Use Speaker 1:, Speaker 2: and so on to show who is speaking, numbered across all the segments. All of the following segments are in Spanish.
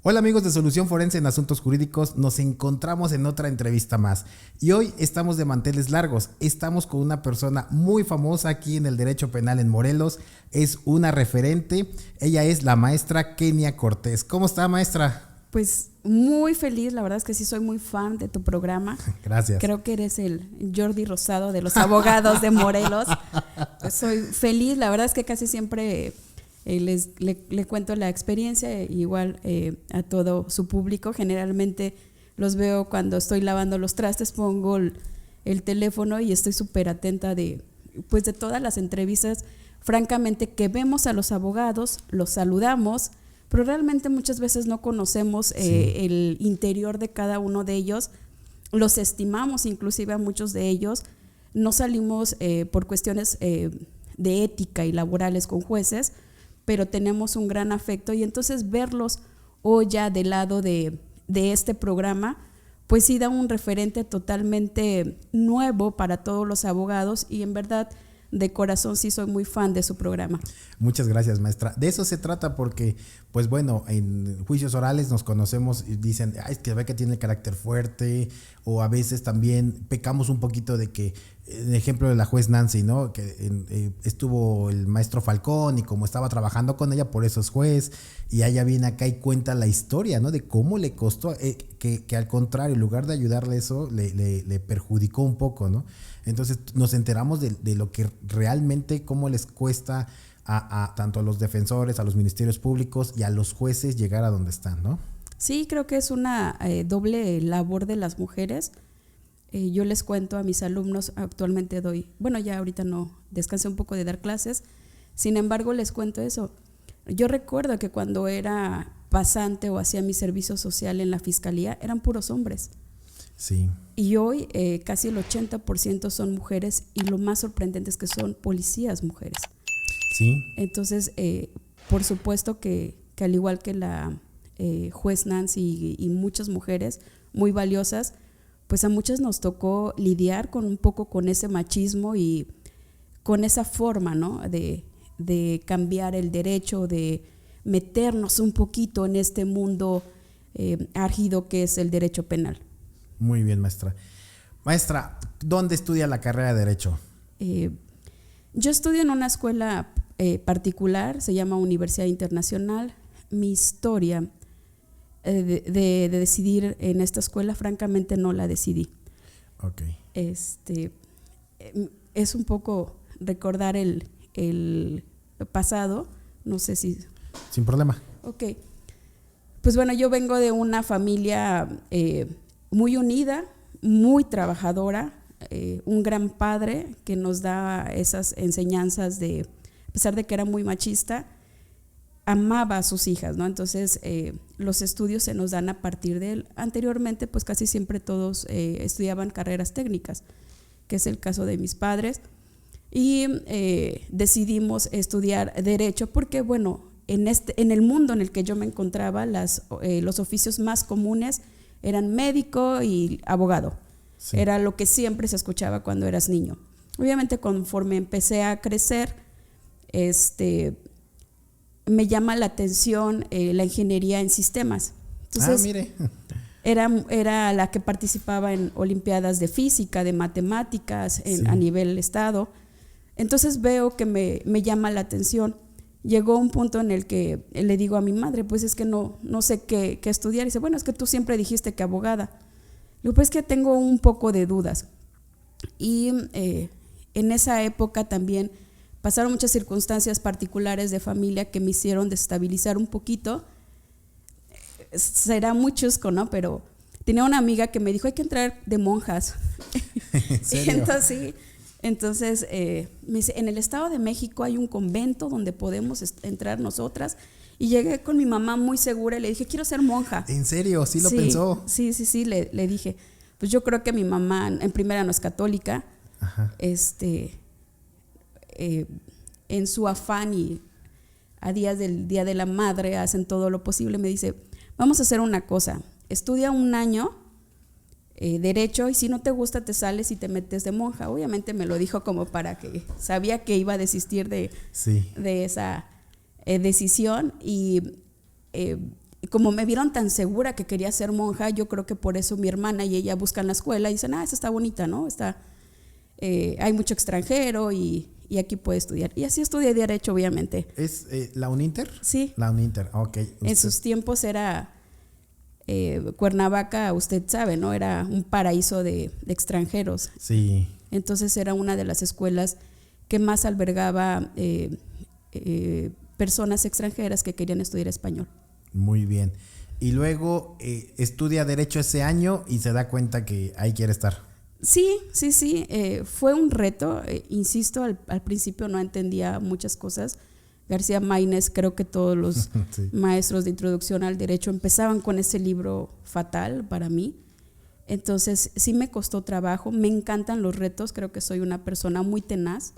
Speaker 1: Hola amigos de Solución Forense en Asuntos Jurídicos, nos encontramos en otra entrevista más y hoy estamos de manteles largos, estamos con una persona muy famosa aquí en el derecho penal en Morelos, es una referente, ella es la maestra Kenia Cortés. ¿Cómo está, maestra?
Speaker 2: Pues muy feliz, la verdad es que sí soy muy fan de tu programa.
Speaker 1: Gracias.
Speaker 2: Creo que eres el Jordi Rosado de los abogados de Morelos. Soy feliz, la verdad es que casi siempre le cuento la experiencia, igual a todo su público. Generalmente los veo cuando estoy lavando los trastes, pongo el teléfono y estoy súper atenta de todas las entrevistas, francamente, que vemos a los abogados, los saludamos, pero realmente muchas veces no conocemos el interior de cada uno de ellos, los estimamos inclusive a muchos de ellos, no salimos por cuestiones de ética y laborales con jueces, pero tenemos un gran afecto y entonces verlos hoy ya del lado de este programa, pues sí da un referente totalmente nuevo para todos los abogados y en verdad de corazón sí soy muy fan de su programa.
Speaker 1: Muchas gracias, maestra. De eso se trata porque, pues bueno, en juicios orales nos conocemos y dicen, es que ve que tiene el carácter fuerte, o a veces también pecamos un poquito de que, el ejemplo de la juez Nancy, ¿no? Que estuvo el maestro Falcón y como estaba trabajando con ella, por eso es juez, y ella viene acá y cuenta la historia, ¿no? De cómo le costó, que al contrario, en lugar de ayudarle eso, le perjudicó un poco, ¿no? Entonces nos enteramos de lo que realmente, cómo les cuesta a tanto a los defensores, a los ministerios públicos y a los jueces llegar a donde están, ¿no?
Speaker 2: Sí, creo que es una doble labor de las mujeres. Yo les cuento a mis alumnos, actualmente ya ahorita no, descansé un poco de dar clases, sin embargo les cuento eso. Yo recuerdo que cuando era pasante o hacía mi servicio social en la fiscalía, eran puros hombres.
Speaker 1: Sí.
Speaker 2: Y hoy casi el 80% son mujeres y lo más sorprendente es que son policías mujeres.
Speaker 1: Sí.
Speaker 2: Entonces, por supuesto que al igual que la juez Nancy y muchas mujeres muy valiosas, pues a muchas nos tocó lidiar con un poco con ese machismo y con esa forma, ¿no? de cambiar el derecho, de meternos un poquito en este mundo árgido que es el derecho penal.
Speaker 1: Muy bien, maestra. Maestra, ¿dónde estudia la carrera de Derecho?
Speaker 2: Yo estudio en una escuela particular, se llama Universidad Internacional. Mi historia de decidir en esta escuela, francamente no la decidí.
Speaker 1: Okay.
Speaker 2: Es un poco recordar el pasado, no sé si…
Speaker 1: Sin problema.
Speaker 2: Ok, pues bueno, yo vengo de una familia muy unida, muy trabajadora, un gran padre que nos da esas enseñanzas de, a pesar de que era muy machista, amaba a sus hijas, ¿no? Entonces los estudios se nos dan a partir de él. Anteriormente pues casi siempre todos estudiaban carreras técnicas, que es el caso de mis padres, y decidimos estudiar Derecho porque bueno, en el mundo en el que yo me encontraba, los oficios más comunes eran médico y abogado. Sí. Era lo que siempre se escuchaba cuando eras niño. Obviamente conforme empecé a crecer, me llama la atención la ingeniería en sistemas. Entonces,
Speaker 1: mire.
Speaker 2: Era la que participaba en olimpiadas de física, de matemáticas a nivel estado. Entonces veo que me llama la atención. Llegó un punto en el que le digo a mi madre, pues es que no sé qué estudiar. Y dice, bueno, es que tú siempre dijiste que abogada. Le digo, pues es que tengo un poco de dudas. Y en esa época también pasaron muchas circunstancias particulares de familia que me hicieron desestabilizar un poquito. Será muy chusco, ¿no? Pero tenía una amiga que me dijo, hay que entrar de monjas.
Speaker 1: ¿En serio?
Speaker 2: Entonces me dice, en el Estado de México hay un convento donde podemos entrar nosotras. Y llegué con mi mamá muy segura y le dije, quiero ser monja.
Speaker 1: ¿En serio? ¿Sí lo pensó?
Speaker 2: Sí, le dije. Pues yo creo que mi mamá en primera no es católica.
Speaker 1: Ajá.
Speaker 2: En su afán y a días del Día de la Madre hacen todo lo posible. Me dice, vamos a hacer una cosa, estudia un año Derecho y si no te gusta te sales y te metes de monja. Obviamente me lo dijo como para que sabía que iba a desistir de esa decisión y como me vieron tan segura que quería ser monja, yo creo que por eso mi hermana y ella buscan la escuela y dicen, esa está bonita, ¿no? Hay mucho extranjero y aquí puede estudiar. Y así estudié Derecho, obviamente.
Speaker 1: ¿Es la Uninter?
Speaker 2: Sí.
Speaker 1: La Uninter, ok.
Speaker 2: En sus tiempos era Cuernavaca, usted sabe, ¿no? Era un paraíso de extranjeros.
Speaker 1: Sí.
Speaker 2: Entonces era una de las escuelas que más albergaba personas extranjeras que querían estudiar español.
Speaker 1: Muy bien. Y luego estudia Derecho ese año y se da cuenta que ahí quiere estar.
Speaker 2: Sí. Fue un reto. Insisto, al principio no entendía muchas cosas. García Maínez, creo que todos los sí. maestros de introducción al derecho empezaban con ese libro fatal para mí. Entonces sí me costó trabajo. Me encantan los retos. Creo que soy una persona muy tenaz.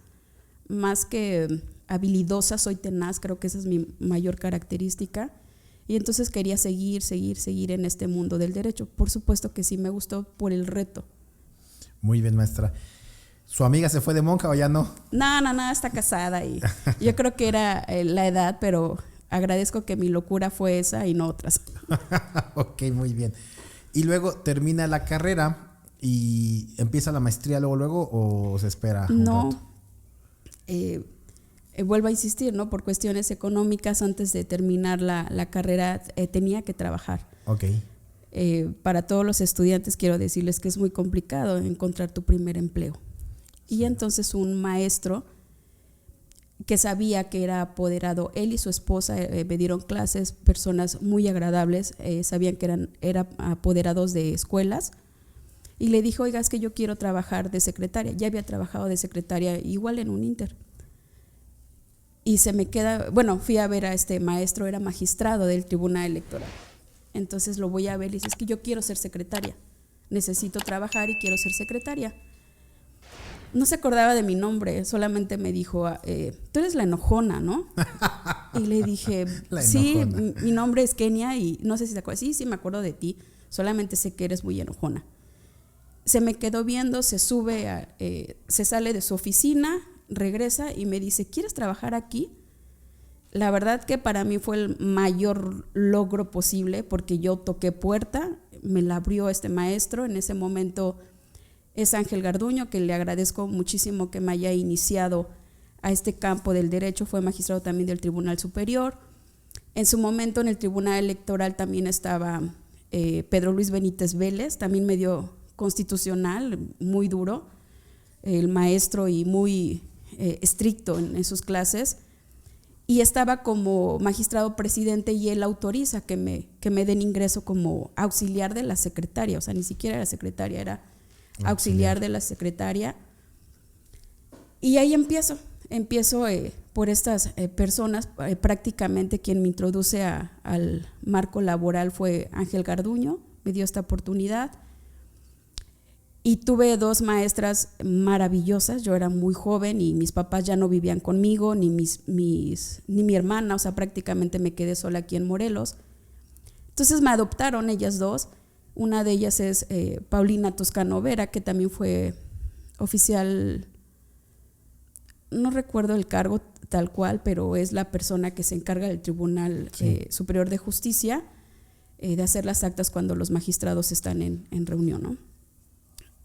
Speaker 2: Más que habilidosa, soy tenaz. Creo que esa es mi mayor característica. Y entonces quería seguir en este mundo del derecho. Por supuesto que sí me gustó por el reto.
Speaker 1: Muy bien, maestra. ¿Su amiga se fue de monja o ya no?
Speaker 2: No, está casada y yo creo que era la edad, pero agradezco que mi locura fue esa y no otras.
Speaker 1: Ok, muy bien. Y luego termina la carrera y empieza la maestría luego o se espera un rato.
Speaker 2: Vuelvo a insistir, ¿no? Por cuestiones económicas, antes de terminar la carrera tenía que trabajar.
Speaker 1: Ok.
Speaker 2: Para todos los estudiantes quiero decirles que es muy complicado encontrar tu primer empleo. Y entonces un maestro que sabía que era apoderado, él y su esposa me dieron clases, personas muy agradables, sabían que eran apoderados de escuelas, y le dijo, oiga, es que yo quiero trabajar de secretaria. Ya había trabajado de secretaria igual en un Inter. Y se me queda, bueno, fui a ver a este maestro, era magistrado del Tribunal Electoral. Entonces lo voy a ver y dice, es que yo quiero ser secretaria, necesito trabajar y quiero ser secretaria. No se acordaba de mi nombre, solamente me dijo, tú eres la enojona, ¿no? Y le dije, sí, mi nombre es Kenia y no sé si te acuerdas. Sí, me acuerdo de ti, solamente sé que eres muy enojona. Se me quedó viendo, se sale de su oficina, regresa y me dice, ¿quieres trabajar aquí? La verdad que para mí fue el mayor logro posible porque yo toqué puerta, me la abrió este maestro. En ese momento es Ángel Garduño, que le agradezco muchísimo que me haya iniciado a este campo del derecho. Fue magistrado también del Tribunal Superior. En su momento en el Tribunal Electoral también estaba Pedro Luis Benítez Vélez, también medio constitucional, muy duro, el maestro y muy estricto en sus clases. Y estaba como magistrado presidente y él autoriza que me den ingreso como auxiliar de la secretaria, o sea, ni siquiera era secretaria, era auxiliar de la secretaria. Y ahí empiezo por estas personas. Prácticamente quien me introduce al marco laboral fue Ángel Garduño, me dio esta oportunidad. Y tuve dos maestras maravillosas. Yo era muy joven y mis papás ya no vivían conmigo, ni mi hermana, o sea, prácticamente me quedé sola aquí en Morelos. Entonces me adoptaron ellas dos. Una de ellas es Paulina Toscano Vera, que también fue oficial, no recuerdo el cargo tal cual, pero es la persona que se encarga del Tribunal Superior de Justicia de hacer las actas cuando los magistrados están en reunión, ¿no?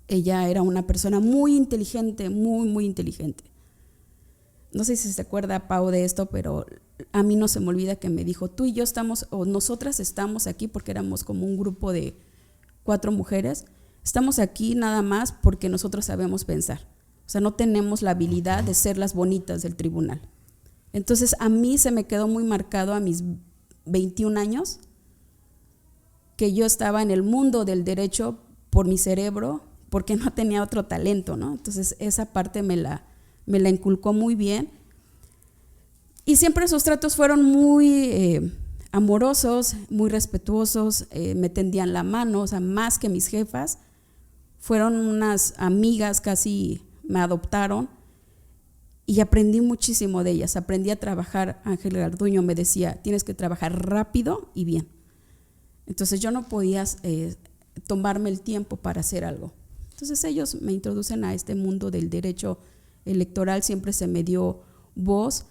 Speaker 2: Ella era una persona muy inteligente, muy inteligente. No sé si se acuerda, Pau, de esto, pero a mí no se me olvida que me dijo, tú y yo estamos, o nosotras estamos aquí porque éramos como un grupo de 4 mujeres, estamos aquí nada más porque nosotros sabemos pensar. O sea, no tenemos la habilidad de ser las bonitas del tribunal. Entonces, a mí se me quedó muy marcado a mis 21 años que yo estaba en el mundo del derecho por mi cerebro, porque no tenía otro talento, ¿no? Entonces esa parte me la inculcó muy bien. Y siempre esos tratos fueron muy amorosos, muy respetuosos, me tendían la mano, o sea, más que mis jefas. Fueron unas amigas, casi me adoptaron y aprendí muchísimo de ellas. Aprendí a trabajar. Ángel Garduño me decía, tienes que trabajar rápido y bien. Entonces yo no podía tomarme el tiempo para hacer algo. Entonces ellos me introducen a este mundo del derecho electoral. Siempre se me dio voz.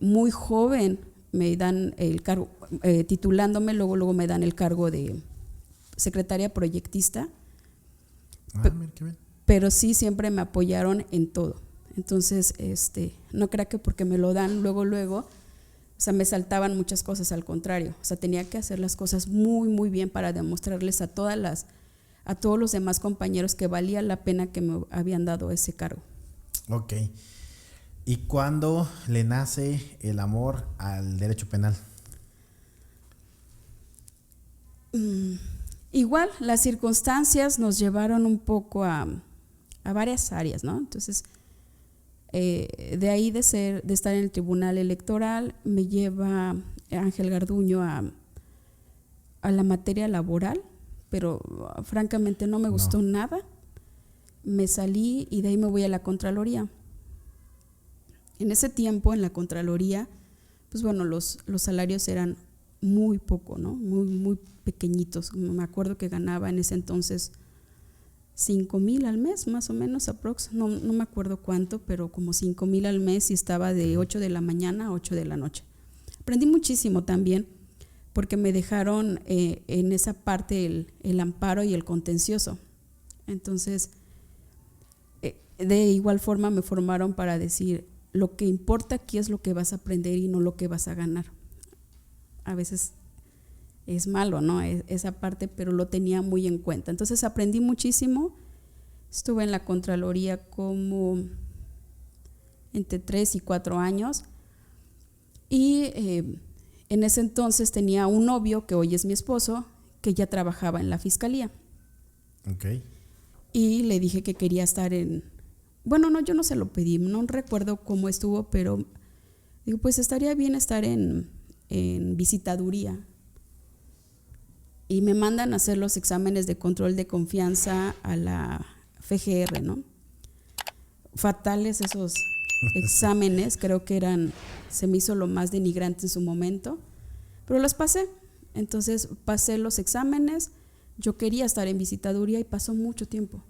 Speaker 2: Muy joven me dan el cargo, titulándome, luego me dan el cargo de secretaria proyectista.
Speaker 1: Mira qué bien.
Speaker 2: Pero sí siempre me apoyaron en todo. Entonces, no crea que porque me lo dan luego, o sea, me saltaban muchas cosas, al contrario. O sea, tenía que hacer las cosas muy, muy bien para demostrarles a todos los demás compañeros que valía la pena que me habían dado ese cargo.
Speaker 1: Ok. ¿Y cuándo le nace el amor al derecho penal?
Speaker 2: Igual, las circunstancias nos llevaron un poco a varias áreas, ¿no? Entonces, de ahí de estar en el tribunal electoral, me lleva Ángel Garduño a la materia laboral, pero francamente no me gustó nada. Me salí y de ahí me voy a la Contraloría. En ese tiempo, en la Contraloría, pues bueno, los salarios eran muy poco, ¿no? Muy, muy pequeñitos. Me acuerdo que ganaba en ese entonces 5,000 al mes, más o menos, aprox. No me acuerdo cuánto, pero como 5,000 al mes, y estaba de 8 de la mañana a 8 de la noche. Aprendí muchísimo también, porque me dejaron en esa parte el amparo y el contencioso. Entonces, de igual forma me formaron para decir, lo que importa aquí es lo que vas a aprender y no lo que vas a ganar. A veces es malo, ¿no? Esa parte, pero lo tenía muy en cuenta. Entonces aprendí muchísimo. Estuve en la Contraloría como entre 3 y 4 años. Y en ese entonces tenía un novio, que hoy es mi esposo, que ya trabajaba en la Fiscalía.
Speaker 1: Okay.
Speaker 2: Y le dije que quería estar bueno, no, yo no se lo pedí, no recuerdo cómo estuvo, pero digo, pues estaría bien estar en visitaduría. Y me mandan a hacer los exámenes de control de confianza a la FGR, ¿no? Fatales esos exámenes, creo que se me hizo lo más denigrante en su momento, pero los pasé. Entonces pasé los exámenes, yo quería estar en visitaduría y pasó mucho tiempo.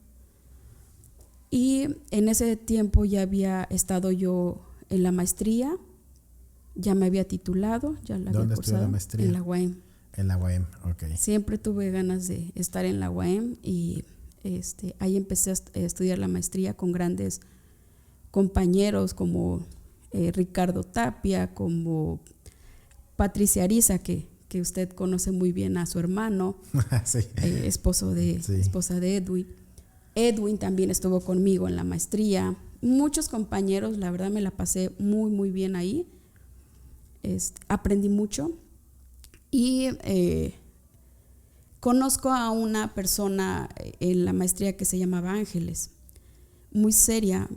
Speaker 2: Y en ese tiempo ya había estado yo en la maestría, ya me había titulado, ya la había cursado. ¿Dónde estudió la maestría? En la UAM.
Speaker 1: En la UAM, ok.
Speaker 2: Siempre tuve ganas de estar en la UAM y ahí empecé a estudiar la maestría con grandes compañeros como Ricardo Tapia, como Patricia Ariza, que usted conoce muy bien a su hermano,
Speaker 1: sí.
Speaker 2: esposa de Edwin. Edwin también estuvo conmigo en la maestría. Muchos compañeros, la verdad me la pasé muy, muy bien ahí. Aprendí mucho. Y conozco a una persona en la maestría que se llamaba Ángeles, muy seria,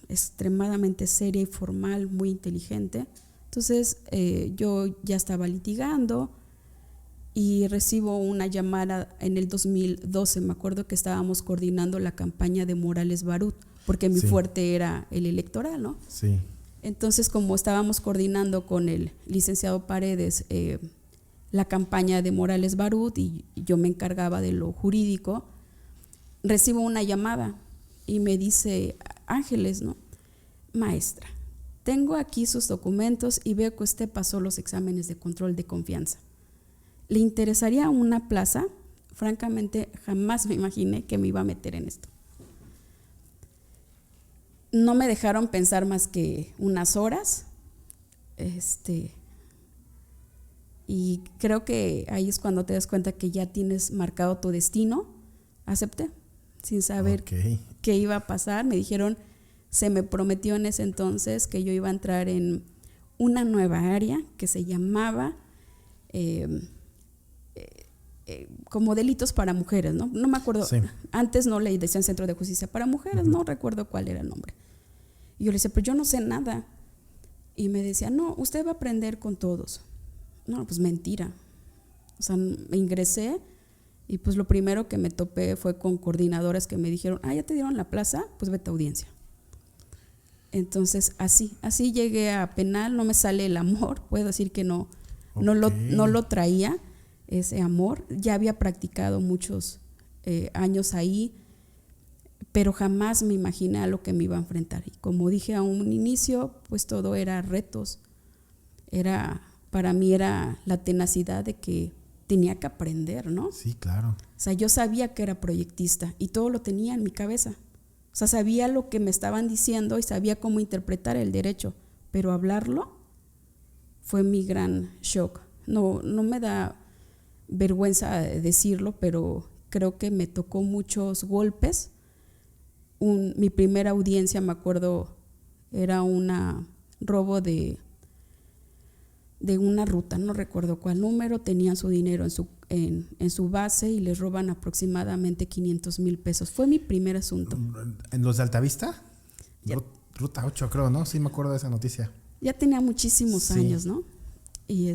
Speaker 2: extremadamente seria y formal, muy inteligente. Entonces yo ya estaba litigando y recibo una llamada en el 2012. Me acuerdo que estábamos coordinando la campaña de Morales Barut, porque mi fuerte era el electoral, ¿no?
Speaker 1: Sí.
Speaker 2: Entonces, como estábamos coordinando con el licenciado Paredes la campaña de Morales Barut y yo me encargaba de lo jurídico, recibo una llamada y me dice, Ángeles, ¿no? Maestra, tengo aquí sus documentos y veo que usted pasó los exámenes de control de confianza. ¿Le interesaría una plaza? Francamente, jamás me imaginé que me iba a meter en esto. No me dejaron pensar más que unas horas. Y creo que ahí es cuando te das cuenta que ya tienes marcado tu destino. Acepté, sin saber qué iba a pasar. Me dijeron, se me prometió en ese entonces que yo iba a entrar en una nueva área que se llamaba como delitos para mujeres, ¿no? No me acuerdo, sí. Antes no le decían Centro de Justicia para Mujeres, no recuerdo cuál era el nombre. Y yo le decía, pero yo no sé nada. Y me decía, no, usted va a aprender con todos. No, pues mentira. O sea, me ingresé y pues lo primero que me topé fue con coordinadoras que me dijeron, ya te dieron la plaza, pues vete a audiencia. Entonces así llegué a penal. No me sale el amor, puedo decir que no lo traía ese amor. Ya había practicado muchos años ahí, pero jamás me imaginé a lo que me iba a enfrentar. Y como dije a un inicio, pues todo era retos, era para mí era la tenacidad de que tenía que aprender, ¿no?
Speaker 1: Sí, claro.
Speaker 2: O sea, yo sabía que era proyectista y todo lo tenía en mi cabeza. O sea, sabía lo que me estaban diciendo y sabía cómo interpretar el derecho, pero hablarlo fue mi gran shock. No me da vergüenza decirlo, pero creo que me tocó muchos golpes. Mi primera audiencia, me acuerdo, era un robo de una ruta, no recuerdo cuál número, tenían su dinero en su base y les roban aproximadamente 500,000 pesos. Fue mi primer asunto.
Speaker 1: ¿En los de Altavista?
Speaker 2: Ya,
Speaker 1: Ruta 8, creo, ¿no? Sí, me acuerdo de esa noticia.
Speaker 2: ya tenía muchísimos años, ¿no? Y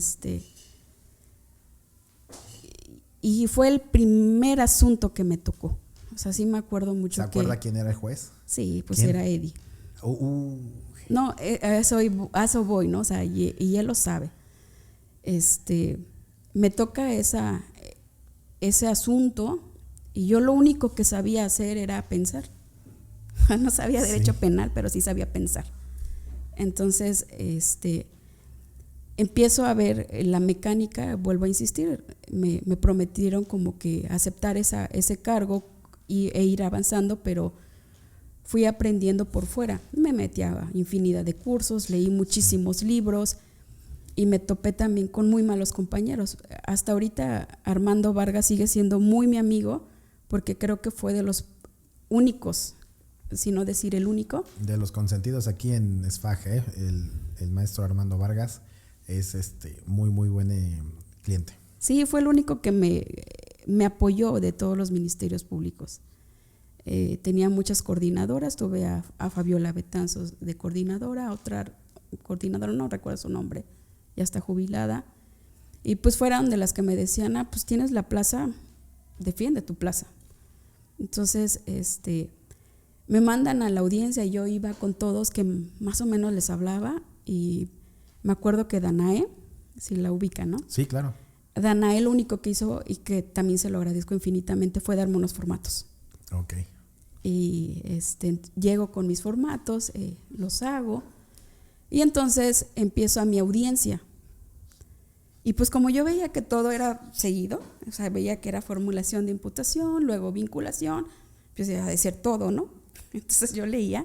Speaker 2: fue el primer asunto que me tocó. O sea, sí me acuerdo mucho.
Speaker 1: ¿Se acuerda quién era el juez?
Speaker 2: Sí, pues
Speaker 1: ¿Quién?
Speaker 2: era Eddie. No, a eso voy, ¿no? O sea, y él lo sabe. Me toca ese asunto y yo lo único que sabía hacer era pensar. No sabía derecho penal, pero sí sabía pensar. Entonces, empiezo a ver la mecánica, vuelvo a insistir, me prometieron como que aceptar ese cargo e ir avanzando, pero fui aprendiendo por fuera. Me metí a infinidad de cursos, leí muchísimos libros y me topé también con muy malos compañeros. Hasta ahorita Armando Vargas sigue siendo muy mi amigo porque creo que fue de los únicos, si no decir el único.
Speaker 1: De los consentidos aquí en SFAG, el maestro Armando Vargas es muy buen cliente.
Speaker 2: Sí, fue el único que me apoyó de todos los ministerios públicos. Tenía muchas coordinadoras, tuve a Fabiola Betanzos de coordinadora, otra coordinadora, no recuerdo su nombre, ya está jubilada, y pues fueron de las que me decían, pues tienes la plaza, defiende tu plaza. Entonces, me mandan a la audiencia y yo iba con todos que más o menos les hablaba y me acuerdo que Danae, si la ubica, ¿no?
Speaker 1: Sí, claro.
Speaker 2: Danae lo único que hizo y que también se lo agradezco infinitamente fue darme unos formatos.
Speaker 1: Ok.
Speaker 2: Y llego con mis formatos, los hago y entonces empiezo a mi audiencia. Y pues como yo veía que todo era seguido, o sea, veía que era formulación de imputación, luego vinculación, pues iba a decir todo, ¿no? Entonces yo leía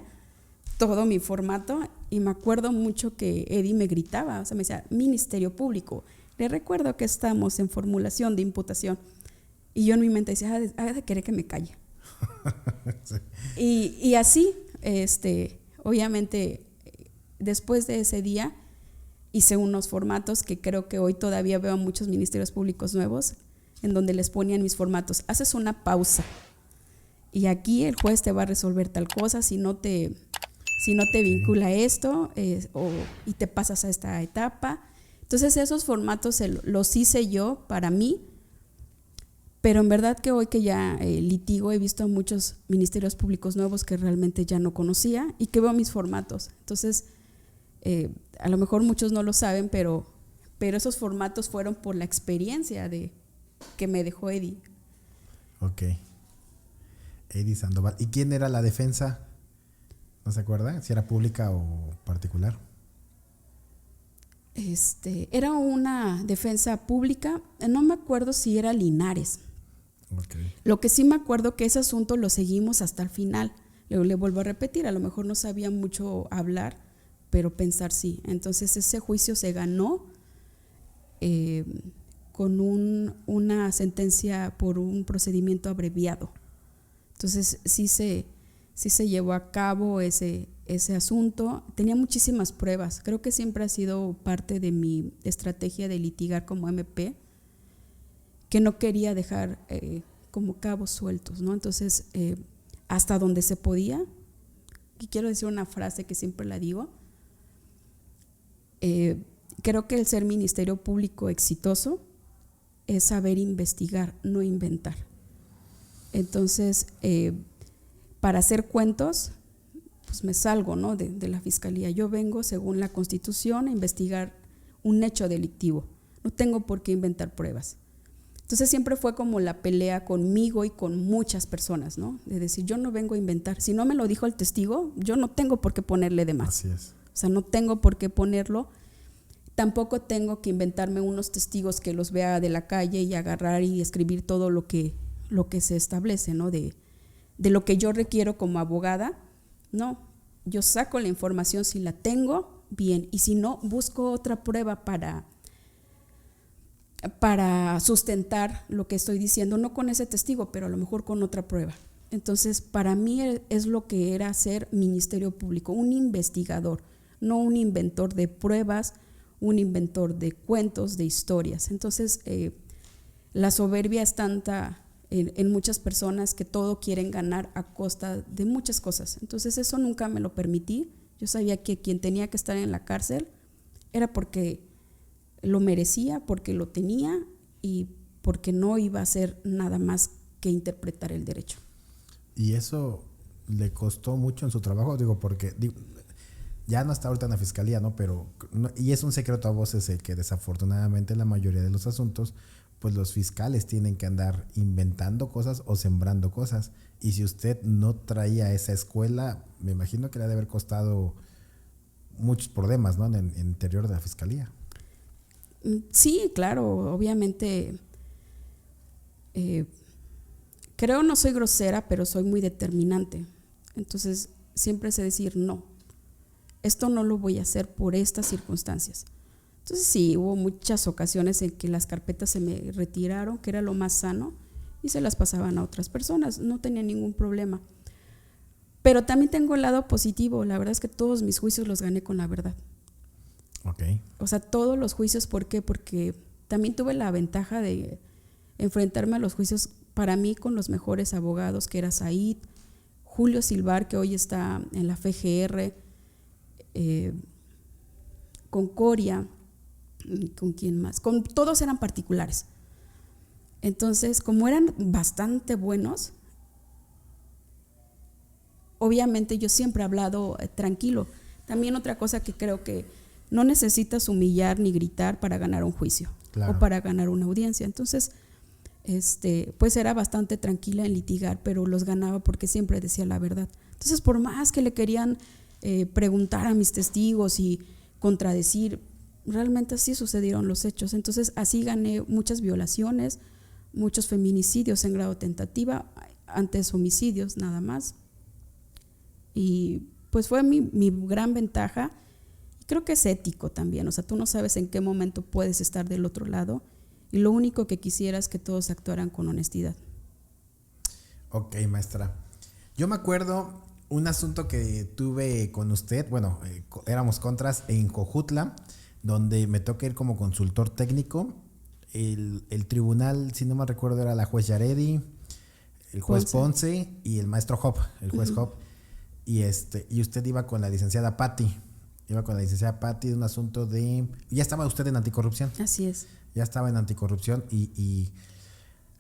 Speaker 2: todo mi formato y me acuerdo mucho que Eddie me gritaba, o sea, me decía, Ministerio Público, le recuerdo que estamos en formulación de imputación. Y yo en mi mente decía, ha de querer que me calle. Sí. Y así, obviamente, después de ese día hice unos formatos que creo que hoy todavía veo a muchos ministerios públicos nuevos en donde les ponían mis formatos. Haces una pausa y aquí el juez te va a resolver tal cosa si no te vincula esto y te pasas a esta etapa. Entonces esos formatos los hice yo para mí, pero en verdad que hoy que ya litigo he visto a muchos ministerios públicos nuevos que realmente ya no conocía y que veo mis formatos. Entonces a lo mejor muchos no lo saben, pero esos formatos fueron por la experiencia que me dejó Eddie.
Speaker 1: Ok. Eddie Sandoval. ¿Y quién era la defensa? ¿No se acuerda? ¿Si era pública o particular?
Speaker 2: Era una defensa pública, no me acuerdo si era Linares.
Speaker 1: Okay.
Speaker 2: Lo que sí me acuerdo que ese asunto lo seguimos hasta el final. Le vuelvo a repetir, a lo mejor no sabía mucho hablar, pero pensar sí. Entonces ese juicio se ganó con una sentencia por un procedimiento abreviado. Entonces sí se llevó a cabo ese asunto. Tenía muchísimas pruebas. Creo que siempre ha sido parte de mi estrategia de litigar como MP, que no quería dejar como cabos sueltos, ¿no? Entonces, hasta donde se podía, y quiero decir una frase que siempre la digo, creo que el ser ministerio público exitoso es saber investigar, no inventar. Entonces, para hacer cuentos, pues me salgo, ¿no? de la fiscalía. Yo vengo, según la Constitución, a investigar un hecho delictivo. No tengo por qué inventar pruebas. Entonces siempre fue como la pelea conmigo y con muchas personas, ¿no? De decir, yo no vengo a inventar. Si no me lo dijo el testigo, yo no tengo por qué ponerle de más.
Speaker 1: Así es.
Speaker 2: O sea, no tengo por qué ponerlo. tampoco tengo que inventarme unos testigos que los vea de la calle y agarrar y escribir todo lo que se establece, ¿no? De lo que yo requiero como abogada. No, yo saco la información si la tengo, bien, y si no, busco otra prueba para sustentar lo que estoy diciendo, no con ese testigo, pero a lo mejor con otra prueba. Entonces, para mí es lo que era ser ministerio público, un investigador, no un inventor de pruebas, un inventor de cuentos, de historias. Entonces, la soberbia es tanta en muchas personas que todo quieren ganar a costa de muchas cosas. Entonces, eso nunca me lo permití. Yo sabía que quien tenía que estar en la cárcel era porque lo merecía, porque lo tenía y porque no iba a hacer nada más que interpretar el derecho.
Speaker 1: ¿Y eso le costó mucho en su trabajo? Digo, porque ya no está ahorita en la fiscalía, ¿no? Pero, y es un secreto a voces el que desafortunadamente la mayoría de los asuntos, pues los fiscales tienen que andar inventando cosas o sembrando cosas. Y si usted no traía esa escuela, me imagino que le ha de haber costado muchos problemas, ¿no? En el interior de la fiscalía.
Speaker 2: Sí, claro, obviamente. Creo no soy grosera, pero soy muy determinante. Entonces, siempre sé decir no. Esto no lo voy a hacer por estas circunstancias. Entonces, sí, hubo muchas ocasiones en que las carpetas se me retiraron, que era lo más sano, y se las pasaban a otras personas. No tenía ningún problema. Pero también tengo el lado positivo. La verdad es que todos mis juicios los gané con la verdad.
Speaker 1: Okay.
Speaker 2: O sea, todos los juicios, ¿por qué? Porque también tuve la ventaja de enfrentarme a los juicios para mí con los mejores abogados, que era Said, Julio Silvar, que hoy está en la FGR, con Coria, ¿con quién más? Con todos eran particulares. Entonces, como eran bastante buenos, obviamente yo siempre he hablado tranquilo. También otra cosa que creo que no necesitas humillar ni gritar para ganar un juicio, claro, o para ganar una audiencia. Entonces, pues era bastante tranquila en litigar, pero los ganaba porque siempre decía la verdad. Entonces, por más que le querían preguntar a mis testigos y contradecir, realmente así sucedieron los hechos. Entonces, así gané muchas violaciones, muchos feminicidios en grado tentativa, antes homicidios nada más. Y pues fue mi gran ventaja. Creo que es ético también, o sea, tú no sabes en qué momento puedes estar del otro lado y lo único que quisiera es que todos actuaran con honestidad.
Speaker 1: Ok, maestra. Yo me acuerdo un asunto que tuve con usted, bueno, éramos contras en Jojutla, donde me toca ir como consultor técnico. El tribunal, si no me recuerdo, era la juez Yaredi, el juez Ponce y el maestro Hop, el juez Hop. Y usted iba con la licenciada Patti. Iba con la licenciada Patti de un asunto de... Ya estaba usted en anticorrupción.
Speaker 2: Así es.
Speaker 1: Ya estaba en anticorrupción y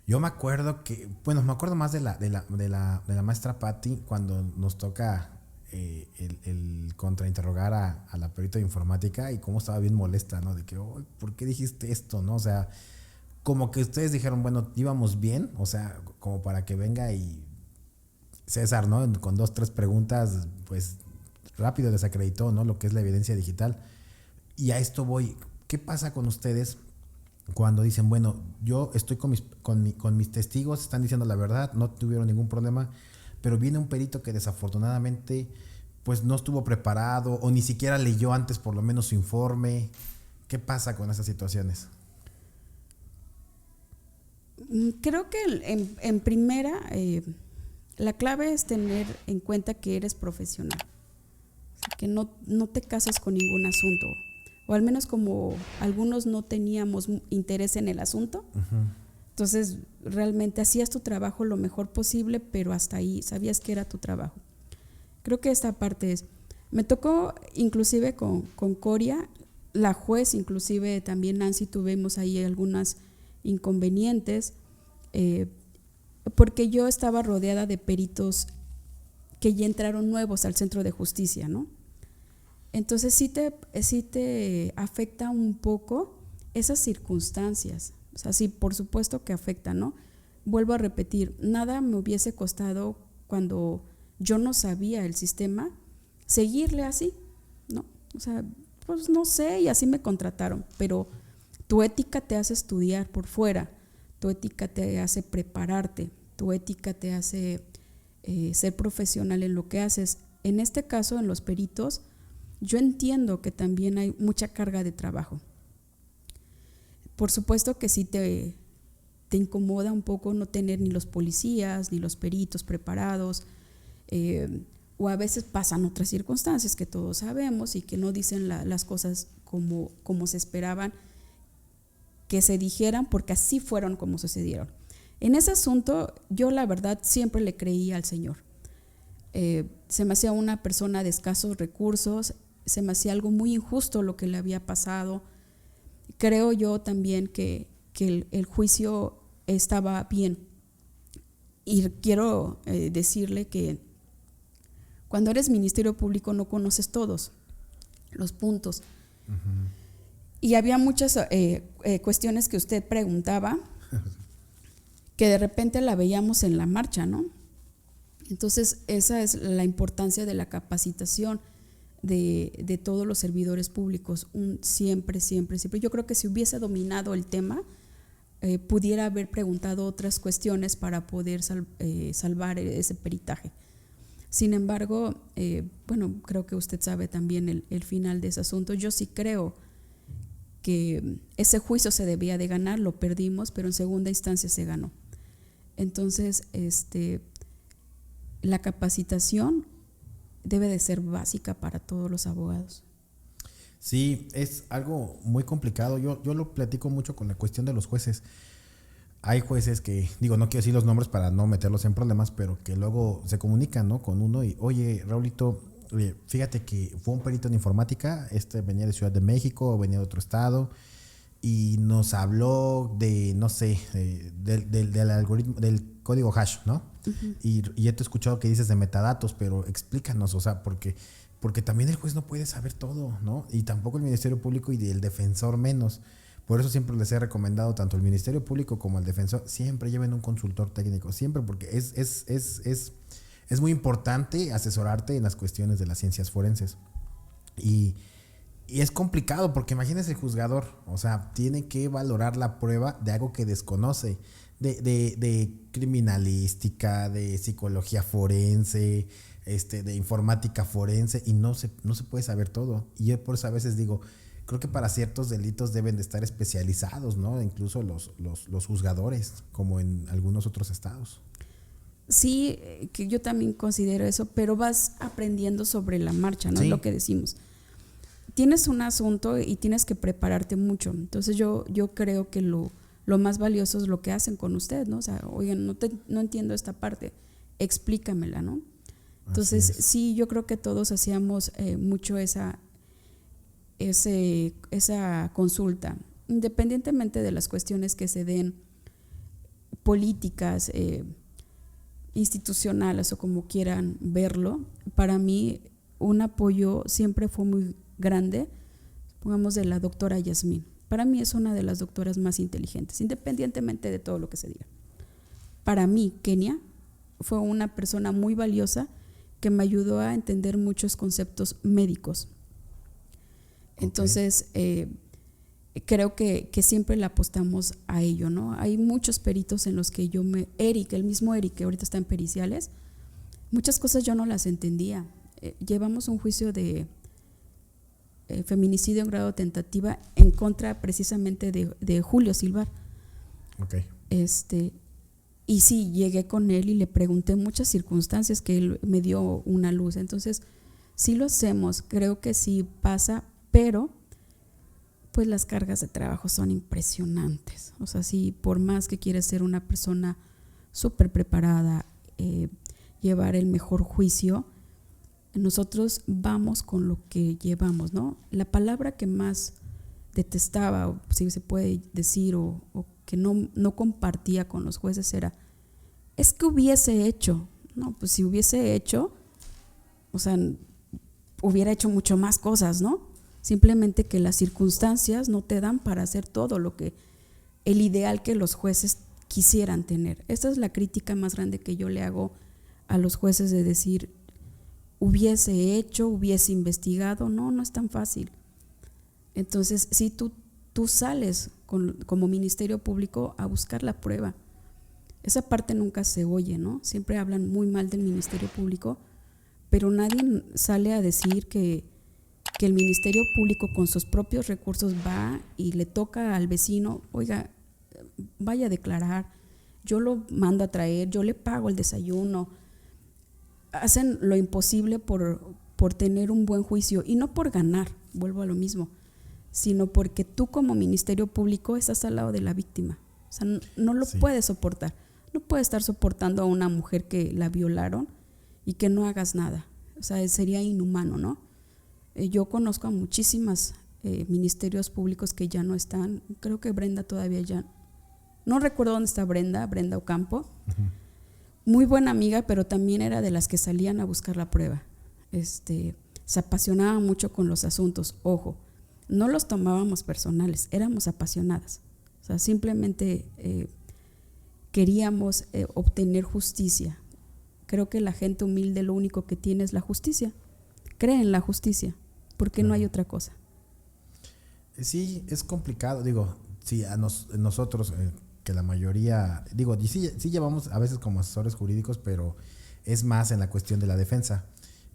Speaker 1: yo me acuerdo que... Bueno, me acuerdo más de la maestra Patti cuando nos toca el contrainterrogar a la perita de informática y cómo estaba bien molesta, ¿no? De que, oh, ¿por qué dijiste esto, no? O sea, como que ustedes dijeron, bueno, íbamos bien, o sea, como para que venga y César, ¿no? Con 2, 3 preguntas, pues rápido desacreditó, ¿no? Lo que es la evidencia digital. Y a esto voy. ¿Qué pasa con ustedes cuando dicen, bueno, yo estoy con mis testigos, están diciendo la verdad, no tuvieron ningún problema, pero viene un perito que desafortunadamente pues no estuvo preparado o ni siquiera leyó antes por lo menos su informe? ¿Qué pasa con esas situaciones?
Speaker 2: Creo que en primera, la clave es tener en cuenta que eres profesional. Que no te casas con ningún asunto, o al menos como algunos no teníamos interés en el asunto. Uh-huh. Entonces realmente hacías tu trabajo lo mejor posible, pero hasta ahí, sabías que era tu trabajo. Creo que esta parte me tocó inclusive con Coria, la juez, inclusive también Nancy, tuvimos ahí algunos inconvenientes, porque yo estaba rodeada de peritos que ya entraron nuevos al centro de justicia, ¿no? Entonces sí te afecta un poco esas circunstancias. O sea, sí, por supuesto que afecta, ¿no? Vuelvo a repetir, nada me hubiese costado cuando yo no sabía el sistema, seguirle así, ¿no? O sea, pues no sé, y así me contrataron, pero tu ética te hace estudiar por fuera, tu ética te hace prepararte, tu ética te hace ser profesional en lo que haces. En este caso, en los peritos, yo entiendo que también hay mucha carga de trabajo. Por supuesto que sí te incomoda un poco no tener ni los policías ni los peritos preparados, o a veces pasan otras circunstancias que todos sabemos y que no dicen las cosas como se esperaban que se dijeran, porque así fueron como sucedieron. En ese asunto yo la verdad siempre le creí al Señor. Se me hacía una persona de escasos recursos, se me hacía algo muy injusto lo que le había pasado. Creo yo también que el juicio estaba bien, y quiero decirle que cuando eres ministerio público no conoces todos los puntos. Uh-huh. Y había muchas cuestiones que usted preguntaba que de repente la veíamos en la marcha, ¿no? Entonces esa es la importancia de la capacitación de todos los servidores públicos, siempre. Yo creo que si hubiese dominado el tema, pudiera haber preguntado otras cuestiones para poder salvar ese peritaje. Sin embargo, bueno, creo que usted sabe también el final de ese asunto. Yo sí creo que ese juicio se debía de ganar, lo perdimos, pero en segunda instancia se ganó. Entonces, la capacitación debe de ser básica para todos los abogados.
Speaker 1: Sí, es algo muy complicado. Yo lo platico mucho con la cuestión de los jueces. Hay jueces que, digo, no quiero decir los nombres para no meterlos en problemas, pero que luego se comunican, ¿no?, con uno y, oye, Raulito, fíjate que fue un perito en informática, venía de Ciudad de México, venía de otro estado, y nos habló de, no sé, del algoritmo, del código hash, ¿no? Uh-huh. Y ya te he escuchado que dices de metadatos, pero explícanos, o sea, porque también el juez no puede saber todo, ¿no? Y tampoco el Ministerio Público y el defensor menos. Por eso siempre les he recomendado tanto el Ministerio Público como el defensor, siempre lleven un consultor técnico, siempre, porque es muy importante asesorarte en las cuestiones de las ciencias forenses. Y es complicado porque imagínese el juzgador, o sea, tiene que valorar la prueba de algo que desconoce, de criminalística, de psicología forense, de informática forense, y no se puede saber todo. Y yo por eso a veces digo, creo que para ciertos delitos deben de estar especializados, ¿no? Incluso los juzgadores, como en algunos otros estados.
Speaker 2: Sí, que yo también considero eso, pero vas aprendiendo sobre la marcha, ¿no? Sí. Es lo que decimos. Tienes un asunto y tienes que prepararte mucho. Entonces yo creo que lo más valioso es lo que hacen con usted, ¿no? O sea, oigan, no entiendo esta parte, explícamela, ¿no? Entonces sí, yo creo que todos hacíamos mucho esa consulta, independientemente de las cuestiones que se den políticas, institucionales o como quieran verlo. Para mí un apoyo siempre fue muy grande, pongamos, de la doctora Yasmín. Para mí es una de las doctoras más inteligentes, independientemente de todo lo que se diga. Para mí, Kenia fue una persona muy valiosa que me ayudó a entender muchos conceptos médicos. Entonces, creo que siempre le apostamos a ello, ¿no? Hay muchos peritos en los que el mismo Eric, que ahorita está en periciales, muchas cosas yo no las entendía. Llevamos un juicio de feminicidio en grado de tentativa en contra precisamente de Julio Silvar.
Speaker 1: Okay.
Speaker 2: Y sí, llegué con él y le pregunté muchas circunstancias que él me dio una luz. Entonces, sí lo hacemos, creo que sí pasa, pero pues las cargas de trabajo son impresionantes. O sea, sí, por más que quieres ser una persona súper preparada, llevar el mejor juicio, nosotros vamos con lo que llevamos, ¿no? La palabra que más detestaba, o si se puede decir, o que no compartía con los jueces era, es que hubiese hecho. No, pues si hubiese hecho, o sea, hubiera hecho mucho más cosas, ¿no? Simplemente que las circunstancias no te dan para hacer todo el ideal que los jueces quisieran tener. Esta es la crítica más grande que yo le hago a los jueces, de decir, hubiese hecho, hubiese investigado. No es tan fácil. Entonces, si tú sales como Ministerio Público a buscar la prueba, esa parte nunca se oye, ¿no? Siempre hablan muy mal del Ministerio Público, pero nadie sale a decir que el Ministerio Público con sus propios recursos va y le toca al vecino, oiga, vaya a declarar, yo lo mando a traer, yo le pago el desayuno. Hacen lo imposible por tener un buen juicio, y no por ganar, vuelvo a lo mismo, sino porque tú como Ministerio Público estás al lado de la víctima. O sea, no lo puedes soportar. No puedes estar soportando a una mujer que la violaron y que no hagas nada. O sea, sería inhumano, ¿no? Yo conozco a muchísimas ministerios públicos que ya no están. Creo que Brenda todavía ya. No recuerdo dónde está Brenda Ocampo. Uh-huh. Muy buena amiga, pero también era de las que salían a buscar la prueba. Se apasionaba mucho con los asuntos. Ojo, no los tomábamos personales, éramos apasionadas. O sea, simplemente queríamos obtener justicia. Creo que la gente humilde lo único que tiene es la justicia. Cree en la justicia, porque no hay otra cosa.
Speaker 1: Sí, es complicado. Digo, sí, nosotros, que la mayoría, digo, sí llevamos a veces como asesores jurídicos, pero es más en la cuestión de la defensa.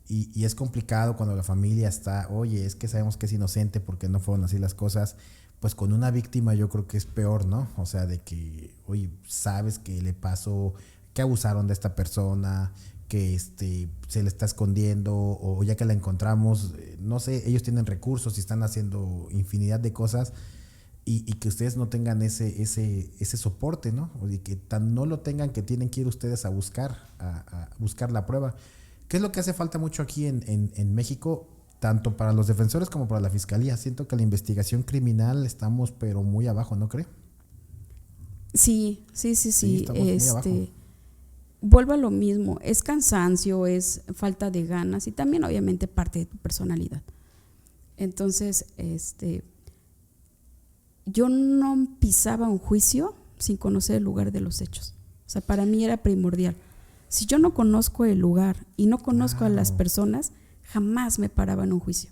Speaker 1: Y es complicado cuando la familia está, oye, es que sabemos que es inocente porque no fueron así las cosas. Pues con una víctima yo creo que es peor, ¿no? O sea, de que, oye, sabes que le pasó, que abusaron de esta persona, que se le está escondiendo, o ya que la encontramos, no sé, ellos tienen recursos y están haciendo infinidad de cosas, y que ustedes no tengan ese soporte, ¿no? Y que tan no lo tengan que tienen que ir ustedes a buscar la prueba. ¿Qué es lo que hace falta mucho aquí en México? Tanto para los defensores como para la fiscalía. Siento que la investigación criminal estamos pero muy abajo, ¿no cree?
Speaker 2: Sí.
Speaker 1: Estamos muy abajo.
Speaker 2: Vuelvo a lo mismo, es cansancio, es falta de ganas y también obviamente parte de tu personalidad. Entonces, yo no pisaba un juicio sin conocer el lugar de los hechos. O sea, para mí era primordial. Si yo no conozco el lugar y no conozco a las personas, jamás me paraba en un juicio.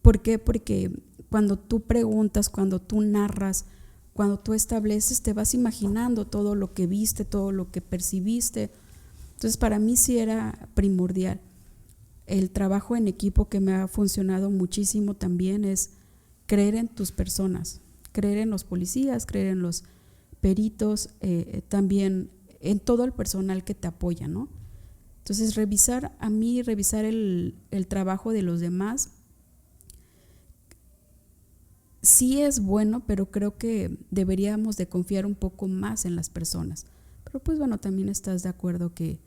Speaker 2: ¿Por qué? Porque cuando tú preguntas, cuando tú narras, cuando tú estableces, te vas imaginando todo lo que viste, todo lo que percibiste. Entonces, para mí sí era primordial. El trabajo en equipo que me ha funcionado muchísimo también es creer en tus personas, creer en los policías, creer en los peritos, también en todo el personal que te apoya, ¿no? Entonces, revisar el trabajo de los demás sí es bueno, pero creo que deberíamos de confiar un poco más en las personas. Pero pues bueno, también estás de acuerdo que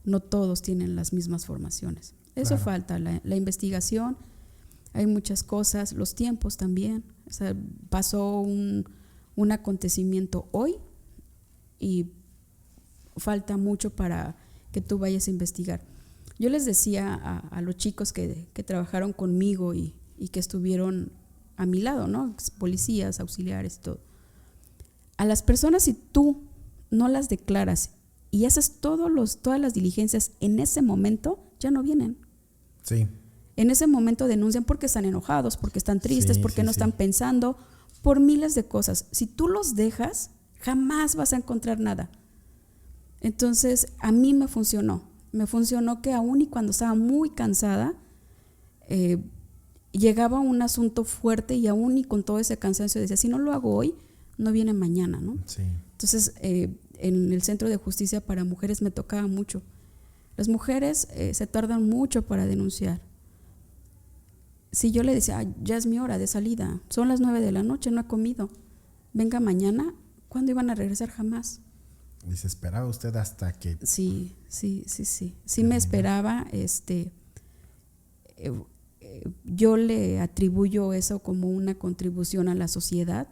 Speaker 2: no todos tienen las mismas formaciones. Eso claro. Falta, la investigación, hay muchas cosas, los tiempos también. O sea, pasó un acontecimiento hoy y falta mucho para que tú vayas a investigar. Yo les decía a los chicos que trabajaron conmigo y que estuvieron a mi lado, ¿no? Policías, auxiliares y todo. A las personas, si tú no las declaras y haces todas las diligencias en ese momento, ya no vienen.
Speaker 1: Sí.
Speaker 2: En ese momento denuncian porque están enojados, porque están tristes, porque no están pensando, por miles de cosas. Si tú los dejas, jamás vas a encontrar nada. Entonces, a mí me funcionó que aún y cuando estaba muy cansada, llegaba un asunto fuerte y aún y con todo ese cansancio decía, si no lo hago hoy, no viene mañana, ¿no?
Speaker 1: Sí.
Speaker 2: Entonces, en el Centro de Justicia para Mujeres me tocaba mucho. Las mujeres se tardan mucho para denunciar. Si yo le decía, ya es mi hora de salida, son las 9 de la noche, no he comido, venga mañana, ¿cuándo iban a regresar? Jamás.
Speaker 1: ¿Y se esperaba usted hasta que...?
Speaker 2: Sí me esperaba. Yo le atribuyo eso como una contribución a la sociedad,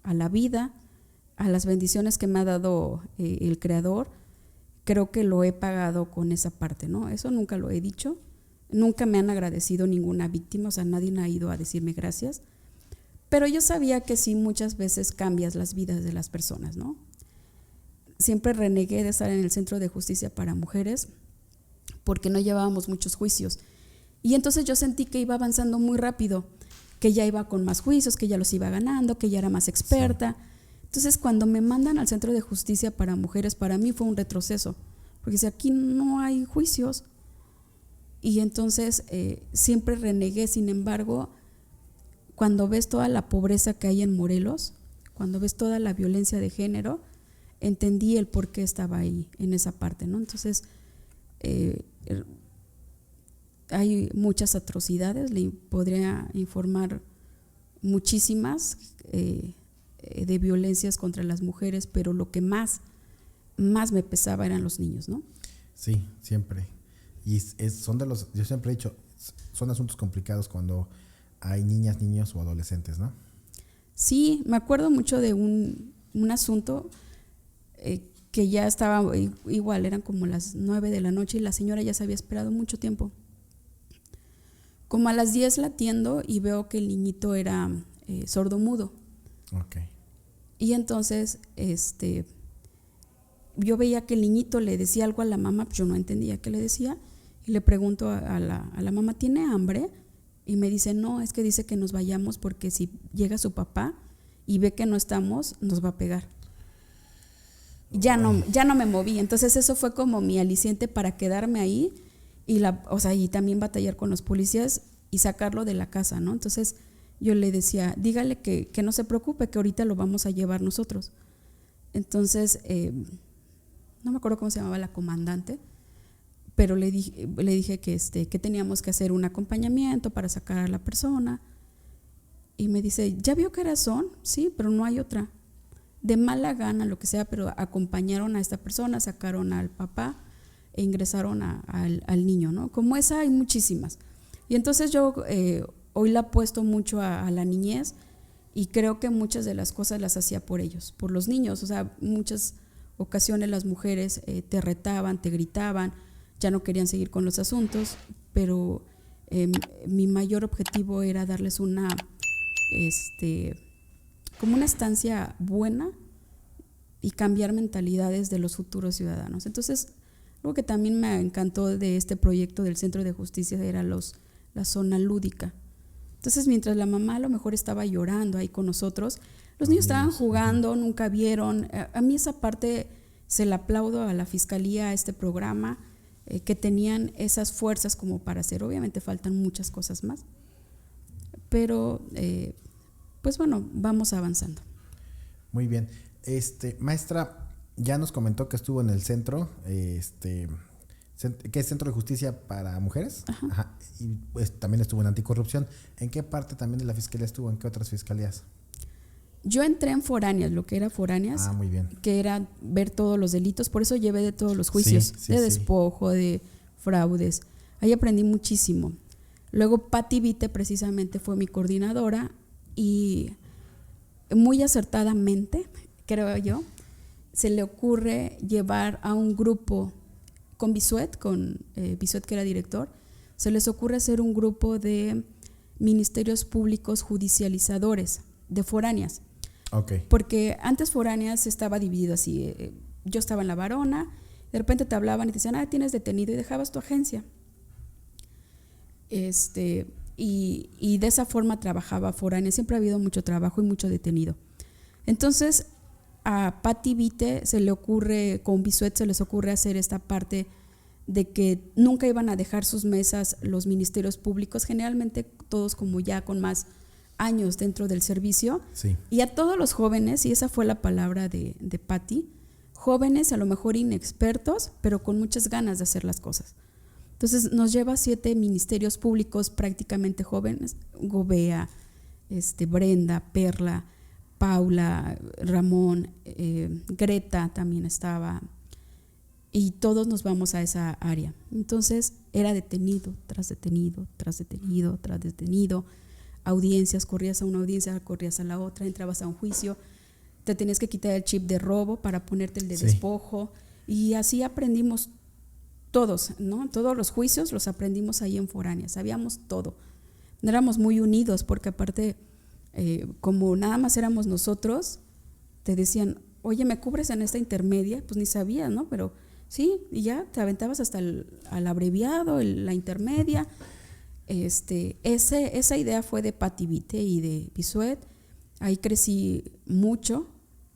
Speaker 2: a la vida, a las bendiciones que me ha dado el Creador. Creo que lo he pagado con esa parte, ¿no? Eso nunca lo he dicho, nunca me han agradecido ninguna víctima, o sea, nadie ha ido a decirme gracias, pero yo sabía que sí, muchas veces cambias las vidas de las personas, ¿no? Siempre renegué de estar en el Centro de Justicia para Mujeres porque no llevábamos muchos juicios. Y entonces yo sentí que iba avanzando muy rápido. que ya iba con más juicios, que ya los iba ganando, que ya era más experta. Sí. Entonces, cuando me mandan al Centro de Justicia para Mujeres, para mí fue un retroceso, porque si aquí no hay juicios. Y entonces siempre renegué. Sin embargo, cuando ves toda la pobreza que hay en Morelos, cuando ves toda la violencia de género, entendí el por qué estaba ahí, en esa parte, ¿no? Entonces, hay muchas atrocidades, le podría informar muchísimas de violencias contra las mujeres, pero lo que más me pesaba eran los niños, ¿no?
Speaker 1: Sí, siempre. Y son de los, yo siempre he dicho, son asuntos complicados cuando hay niñas, niños o adolescentes, ¿no?
Speaker 2: Sí, me acuerdo mucho de un asunto que ya estaba igual, eran como las 9 de la noche y la señora ya se había esperado mucho tiempo. Como a las 10 la atiendo y veo que el niñito era sordomudo.
Speaker 1: Okay.
Speaker 2: Y entonces yo veía que el niñito le decía algo a la mamá, pues yo no entendía qué le decía, y le pregunto a la mamá, ¿tiene hambre? Y me dice, no, es que dice que nos vayamos porque si llega su papá y ve que no estamos, nos va a pegar. Ya no me moví. Entonces eso fue como mi aliciente para quedarme ahí y también batallar con los policías y sacarlo de la casa, ¿no? Entonces yo le decía, dígale que no se preocupe, que ahorita lo vamos a llevar nosotros. Entonces, no me acuerdo cómo se llamaba la comandante, pero le dije que teníamos que hacer un acompañamiento para sacar a la persona. Y me dice, ¿ya vio qué horas son? Sí, pero no hay otra. De mala gana, lo que sea, pero acompañaron a esta persona, sacaron al papá e ingresaron al niño, ¿no? Como esa hay muchísimas. Y entonces yo hoy la apuesto mucho a la niñez y creo que muchas de las cosas las hacía por ellos, por los niños. O sea, muchas ocasiones las mujeres te retaban, te gritaban, ya no querían seguir con los asuntos, pero mi mayor objetivo era darles como una estancia buena y cambiar mentalidades de los futuros ciudadanos. Entonces, algo que también me encantó de este proyecto del Centro de Justicia era la zona lúdica. Entonces, mientras la mamá a lo mejor estaba llorando ahí con nosotros, los niños estaban jugando, nunca vieron. A mí esa parte se la aplaudo a la Fiscalía, a este programa, que tenían esas fuerzas como para hacer. Obviamente faltan muchas cosas más, pero pues bueno, vamos avanzando.
Speaker 1: Muy bien. Maestra, ya nos comentó que estuvo en el centro, que es Centro de Justicia para Mujeres.
Speaker 2: Ajá.
Speaker 1: Ajá. Y pues también estuvo en Anticorrupción. ¿En qué parte también de la Fiscalía estuvo? ¿En qué otras fiscalías?
Speaker 2: Yo entré en foráneas, lo que era foráneas,
Speaker 1: muy bien.
Speaker 2: Que era ver todos los delitos, por eso llevé de todos los juicios, de despojo, de fraudes. Ahí aprendí muchísimo. Luego Pati Vite precisamente fue mi coordinadora y muy acertadamente, creo yo, se le ocurre llevar a un grupo con Bisuet, Bisuet que era director, se les ocurre hacer un grupo de ministerios públicos judicializadores de foráneas.
Speaker 1: Okay.
Speaker 2: Porque antes foráneas estaba dividido así, yo estaba en La Varona, de repente te hablaban y te decían, tienes detenido, y dejabas tu agencia. Y de esa forma trabajaba foránea, siempre ha habido mucho trabajo y mucho detenido. Entonces a Pati Vite con Bisuet se les ocurre hacer esta parte de que nunca iban a dejar sus mesas los ministerios públicos, generalmente todos como ya con más años dentro del servicio,
Speaker 1: sí.
Speaker 2: Y a todos los jóvenes, y esa fue la palabra de Pati, jóvenes a lo mejor inexpertos, pero con muchas ganas de hacer las cosas. Entonces nos lleva a 7 ministerios públicos prácticamente jóvenes, Gobea, Brenda, Perla, Paula, Ramón, Greta también estaba, y todos nos vamos a esa área. Entonces era detenido, tras detenido, tras detenido, tras detenido, audiencias, corrías a una audiencia, corrías a la otra, entrabas a un juicio, te tenías que quitar el chip de robo para ponerte el de despojo, y así aprendimos todos, ¿no? Todos los juicios los aprendimos ahí en foráneas, sabíamos todo. Éramos muy unidos porque aparte, como nada más éramos nosotros, te decían, oye, ¿me cubres en esta intermedia? Pues ni sabías, ¿no? Pero sí, y ya te aventabas hasta al abreviado, la intermedia. Esa idea fue de Patti Vite y de Bisuet. Ahí crecí mucho,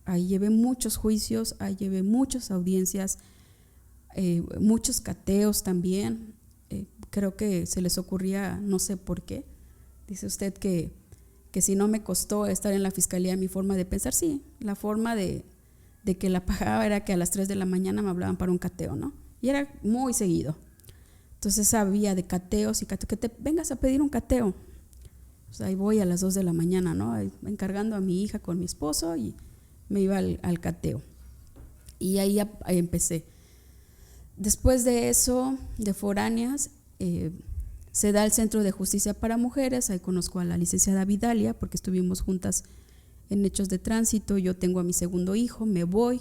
Speaker 2: ahí llevé muchos juicios, ahí llevé muchas audiencias, muchos cateos también. Creo que se les ocurría, no sé por qué. Dice usted que si no me costó estar en la fiscalía, mi forma de pensar, sí, la forma de que la pagaba era que a las 3 de la mañana me hablaban para un cateo, ¿no? Y era muy seguido. Entonces sabía de cateos y cateos, que te vengas a pedir un cateo. Pues ahí voy a las 2 de la mañana, ¿no? Ahí, encargando a mi hija con mi esposo, y me iba al cateo. Y ahí empecé. Después de eso, de foráneas, se da el Centro de Justicia para Mujeres. Ahí conozco a la licenciada Vidalia, porque estuvimos juntas en hechos de tránsito. Yo tengo a mi segundo hijo, me voy,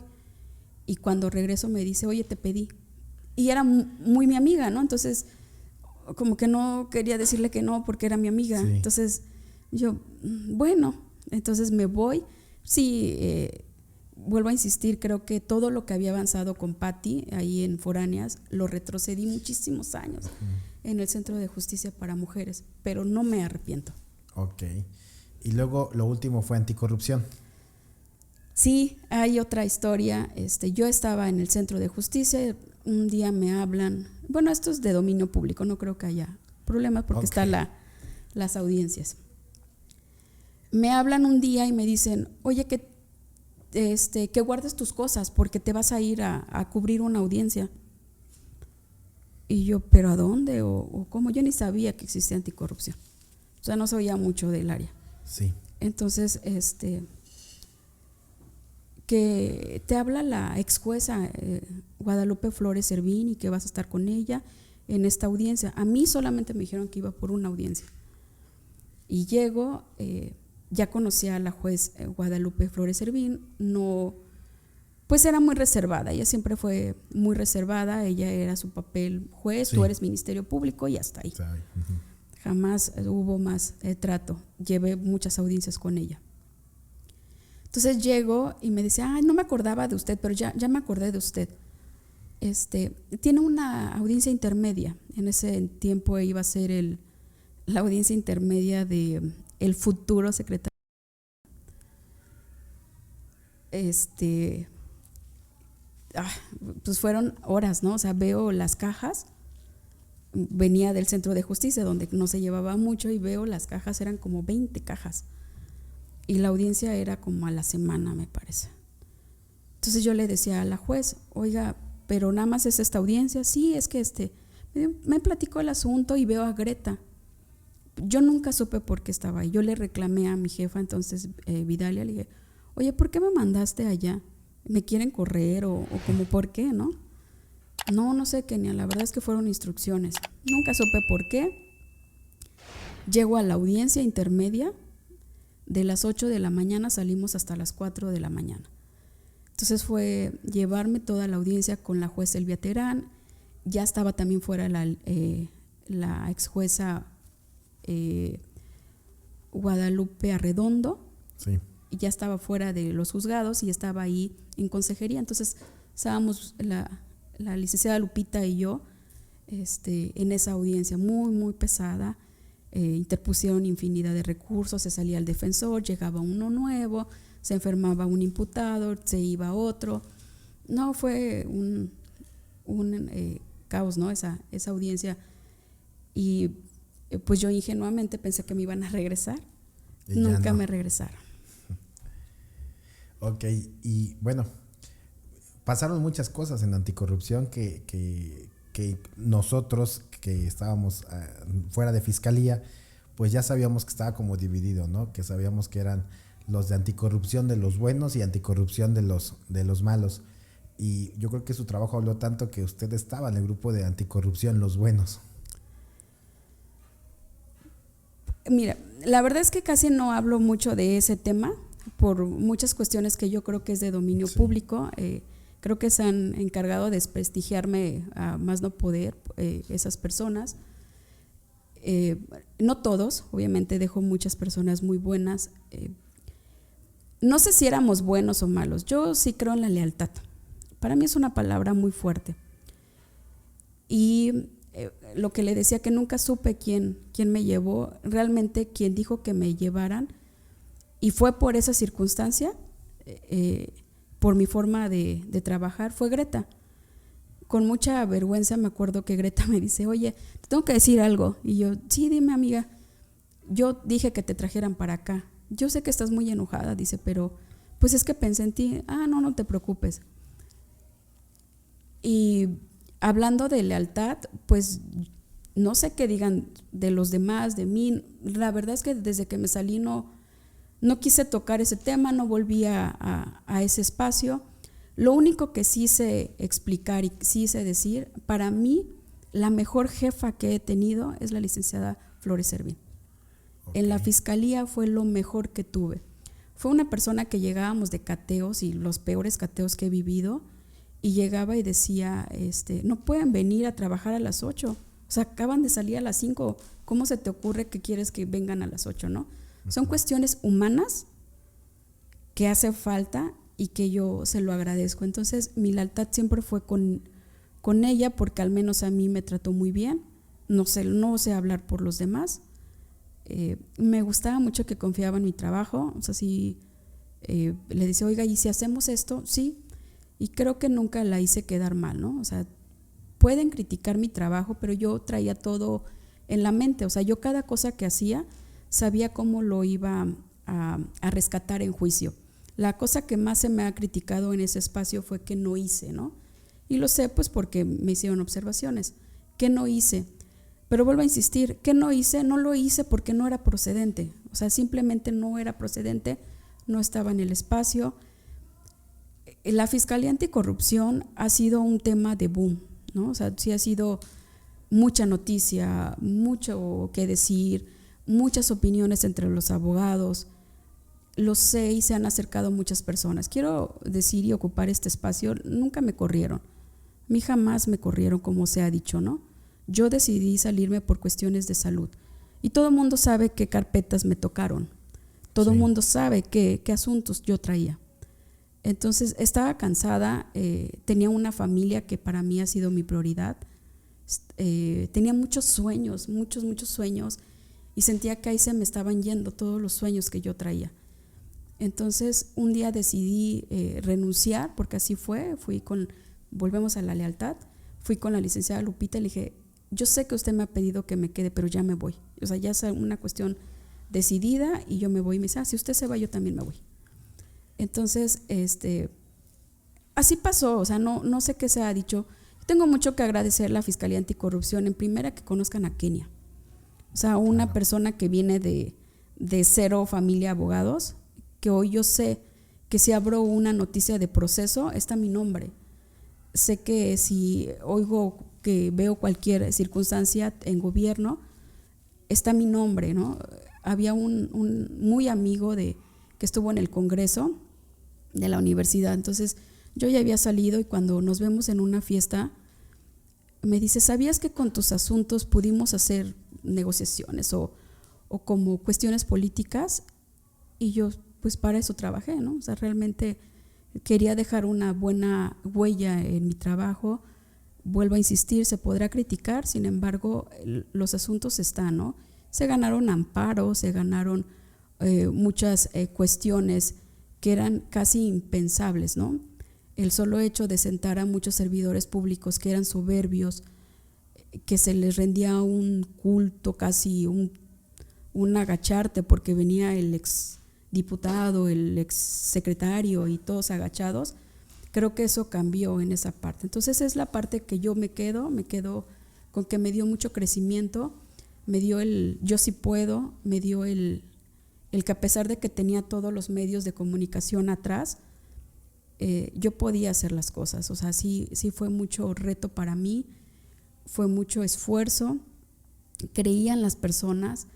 Speaker 2: y cuando regreso me dice, oye, te pedí. Y era muy mi amiga, ¿no? Entonces, como que no quería decirle que no porque era mi amiga. Sí. Entonces, yo, bueno, entonces me voy. Sí, vuelvo a insistir, creo que todo lo que había avanzado con Patti ahí en Foráneas lo retrocedí muchísimos años en el Centro de Justicia para Mujeres, pero no me arrepiento.
Speaker 1: Ok. Y luego lo último fue anticorrupción.
Speaker 2: Sí, hay otra historia. Yo estaba en el Centro de Justicia, un día me hablan, bueno, esto es de dominio público, no creo que haya problemas porque están las audiencias. Me hablan un día y me dicen, oye, que guardes tus cosas porque te vas a ir a cubrir una audiencia. Y yo, ¿pero a dónde? ¿O cómo? Yo ni sabía que existía anticorrupción. O sea, no sabía mucho del área.
Speaker 1: Sí.
Speaker 2: Entonces, que te habla la ex jueza Guadalupe Flores Servín y que vas a estar con ella en esta audiencia. A mí solamente me dijeron que iba por una audiencia. Y llego, ya conocía a la juez Guadalupe Flores Servín, no, pues era muy reservada, ella siempre fue muy reservada, ella era su papel juez, sí. Tú eres Ministerio Público y hasta ahí. Jamás hubo más trato, llevé muchas audiencias con ella. Entonces llego y me dice, no me acordaba de usted, pero ya me acordé de usted. Tiene una audiencia intermedia. En ese tiempo iba a ser la audiencia intermedia de el futuro secretario. Pues fueron horas, ¿no? O sea, veo las cajas. Venía del Centro de Justicia, donde no se llevaba mucho, y veo las cajas, eran como 20 cajas. Y la audiencia era como a la semana, me parece. Entonces yo le decía a la juez, oiga, pero nada más es esta audiencia. Sí, es que me platicó el asunto y veo a Greta. Yo nunca supe por qué estaba ahí. Yo le reclamé a mi jefa, entonces Vidalia, le dije, oye, ¿por qué me mandaste allá? ¿Me quieren correr o como por qué, no? No sé, Kenia, la verdad es que fueron instrucciones. Nunca supe por qué. Llego a la audiencia intermedia. De las 8 de la mañana salimos hasta las 4 de la mañana. Entonces fue llevarme toda la audiencia con la jueza Elvia Terán. Ya estaba también fuera la ex jueza Guadalupe Arredondo. Sí. Y ya estaba fuera de los juzgados y estaba ahí en consejería. Entonces estábamos la licenciada Lupita y yo en esa audiencia muy, muy pesada. Interpusieron infinidad de recursos, se salía el defensor, llegaba uno nuevo, se enfermaba un imputado, se iba otro. No, fue un caos, ¿no? Esa audiencia. Y pues yo ingenuamente pensé que me iban a regresar. Nunca me regresaron.
Speaker 1: Ok, y bueno, pasaron muchas cosas en anticorrupción que nosotros que estábamos fuera de fiscalía, pues ya sabíamos que estaba como dividido, ¿no? Que sabíamos que eran los de anticorrupción de los buenos y anticorrupción de los malos. Y yo creo que su trabajo habló tanto que usted estaba en el grupo de anticorrupción, los buenos.
Speaker 2: Mira, la verdad es que casi no hablo mucho de ese tema por muchas cuestiones que yo creo que es de dominio público. Creo que se han encargado de desprestigiarme a más no poder esas personas. No todos, obviamente dejo muchas personas muy buenas. No sé si éramos buenos o malos. Yo sí creo en la lealtad. Para mí es una palabra muy fuerte. Y lo que le decía, que nunca supe quién me llevó, realmente quien dijo que me llevaran, y fue por esa circunstancia, por mi forma de trabajar, fue Greta. Con mucha vergüenza me acuerdo que Greta me dice, oye, te tengo que decir algo. Y yo, sí, dime, amiga. Yo dije que te trajeran para acá. Yo sé que estás muy enojada, dice, pero pues es que pensé en ti. Ah, no, no te preocupes. Y hablando de lealtad, pues no sé qué digan de los demás, de mí. La verdad es que desde que me salí no quise tocar ese tema, no volví a ese espacio. Lo único que sí sé explicar y sí sé decir, para mí la mejor jefa que he tenido es la licenciada Flores Servín. Okay. En la fiscalía fue lo mejor que tuve. Fue una persona que llegábamos de cateos, y los peores cateos que he vivido, y llegaba y decía, no pueden venir a trabajar a las 8, o sea, acaban de salir a las 5, ¿cómo se te ocurre que quieres que vengan a las 8, no? Son cuestiones humanas que hace falta y que yo se lo agradezco. Entonces mi lealtad siempre fue con ella, porque al menos a mí me trató muy bien. No sé hablar por los demás. Me gustaba mucho que confiaba en mi trabajo. O sea, si le decía, oiga, ¿y si hacemos esto? Sí. Y creo que nunca la hice quedar mal, ¿no? O sea, pueden criticar mi trabajo, pero yo traía todo en la mente. O sea, yo cada cosa que hacía sabía cómo lo iba a rescatar en juicio. La cosa que más se me ha criticado en ese espacio fue que no hice, ¿no? Y lo sé pues porque me hicieron observaciones. ¿Qué no hice? Pero vuelvo a insistir, ¿qué no hice? No lo hice porque no era procedente. O sea, simplemente no era procedente, no estaba en el espacio. La Fiscalía Anticorrupción ha sido un tema de boom, ¿no? O sea, sí ha sido mucha noticia, mucho que decir, muchas opiniones entre los abogados. Lo sé y se han acercado muchas personas. Quiero decir y ocupar este espacio, nunca me corrieron. A mí jamás me corrieron, como se ha dicho, ¿no? Yo decidí salirme por cuestiones de salud. Y todo el mundo sabe qué carpetas me tocaron. Todo el mundo sabe qué asuntos yo traía. Entonces estaba cansada, tenía una familia que para mí ha sido mi prioridad. Tenía muchos sueños, muchos sueños, y sentía que ahí se me estaban yendo todos los sueños que yo traía. Entonces un día decidí renunciar, porque así fue, volvemos a la lealtad, fui con la licenciada Lupita y le dije, yo sé que usted me ha pedido que me quede, pero ya me voy. O sea, ya es una cuestión decidida y yo me voy. Y me dice, si usted se va, yo también me voy. Entonces, así pasó, o sea, no sé qué se ha dicho. Tengo mucho que agradecer a la Fiscalía Anticorrupción, en primera que conozcan a Kenia. O sea, una persona que viene de cero familia abogados, que hoy yo sé que si abro una noticia de proceso, está mi nombre. Sé que si veo cualquier circunstancia en gobierno, está mi nombre, ¿no? Había un muy amigo que estuvo en el Congreso de la universidad, entonces yo ya había salido y cuando nos vemos en una fiesta, me dice, ¿sabías que con tus asuntos pudimos hacer negociaciones o como cuestiones políticas? Y yo, pues para eso trabajé, ¿no? O sea, realmente quería dejar una buena huella en mi trabajo. Vuelvo a insistir, se podrá criticar, sin embargo, los asuntos están, ¿no? Se ganaron amparos, se ganaron muchas cuestiones que eran casi impensables, ¿no? El solo hecho de sentar a muchos servidores públicos que eran soberbios, que se les rendía un culto, casi un agacharte, porque venía el ex diputado, el ex secretario y todos agachados. Creo que eso cambió en esa parte. Entonces es la parte que yo me quedo con que me dio mucho crecimiento, me dio el yo sí puedo, me dio el que a pesar de que tenía todos los medios de comunicación atrás, yo podía hacer las cosas. O sea, sí fue mucho reto para mí, fue mucho esfuerzo, creía en las personas,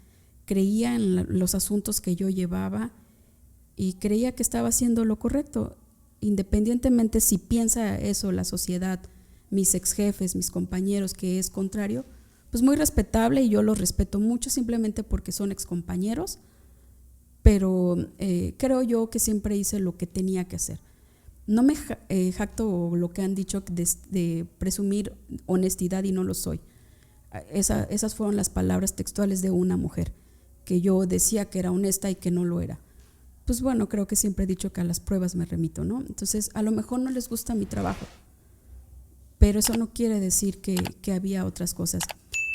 Speaker 2: creía en los asuntos que yo llevaba y creía que estaba haciendo lo correcto. Independientemente si piensa eso la sociedad, mis ex jefes, mis compañeros, que es contrario, pues muy respetable y yo los respeto mucho simplemente porque son ex compañeros, pero creo yo que siempre hice lo que tenía que hacer. No me jacto lo que han dicho de presumir honestidad y no lo soy. Esas fueron las palabras textuales de una mujer, que yo decía que era honesta y que no lo era. Pues bueno, creo que siempre he dicho que a las pruebas me remito, ¿no? Entonces, a lo mejor no les gusta mi trabajo, pero eso no quiere decir que había otras cosas.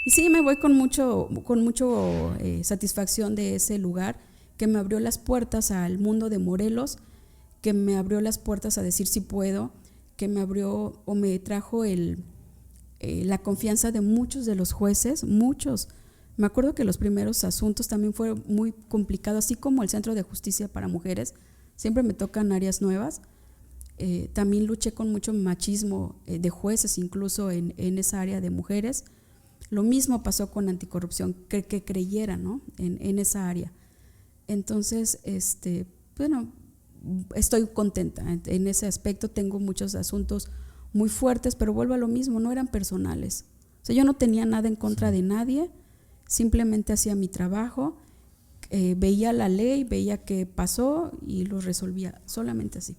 Speaker 2: Y sí, me voy con mucho satisfacción de ese lugar que me abrió las puertas al mundo de Morelos, que me abrió las puertas a decir sí puedo, que me abrió o me trajo la confianza de muchos de los jueces, muchos. Me acuerdo que los primeros asuntos también fueron muy complicados, así como el Centro de Justicia para Mujeres, siempre me tocan áreas nuevas. También luché con mucho machismo de jueces, incluso en esa área de mujeres. Lo mismo pasó con anticorrupción, que creyera, ¿no? en esa área. Entonces, bueno, estoy contenta en ese aspecto. Tengo muchos asuntos muy fuertes, pero vuelvo a lo mismo, no eran personales. O sea, yo no tenía nada en contra de nadie, simplemente hacía mi trabajo, veía la ley, veía qué pasó y lo resolvía, solamente así.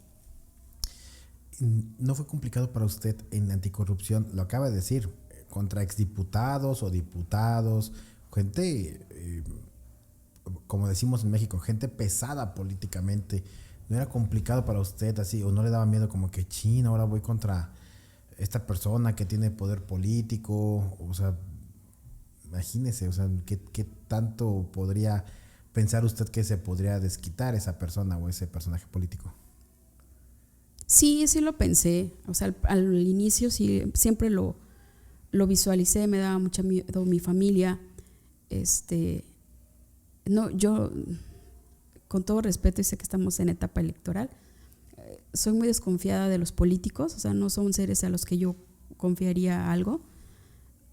Speaker 1: ¿No fue complicado para usted en anticorrupción? Lo acaba de decir, contra exdiputados o diputados, gente, como decimos en México, gente pesada políticamente. ¿No era complicado para usted así, o no le daba miedo como que chin, ahora voy contra esta persona que tiene poder político? O sea, imagínese, o sea, ¿qué tanto podría pensar usted que se podría desquitar esa persona o ese personaje político?
Speaker 2: Sí, sí lo pensé. O sea, al inicio sí, siempre lo visualicé, me daba mucho miedo mi familia. No, yo, con todo respeto, y sé que estamos en etapa electoral, soy muy desconfiada de los políticos, o sea, no son seres a los que yo confiaría algo.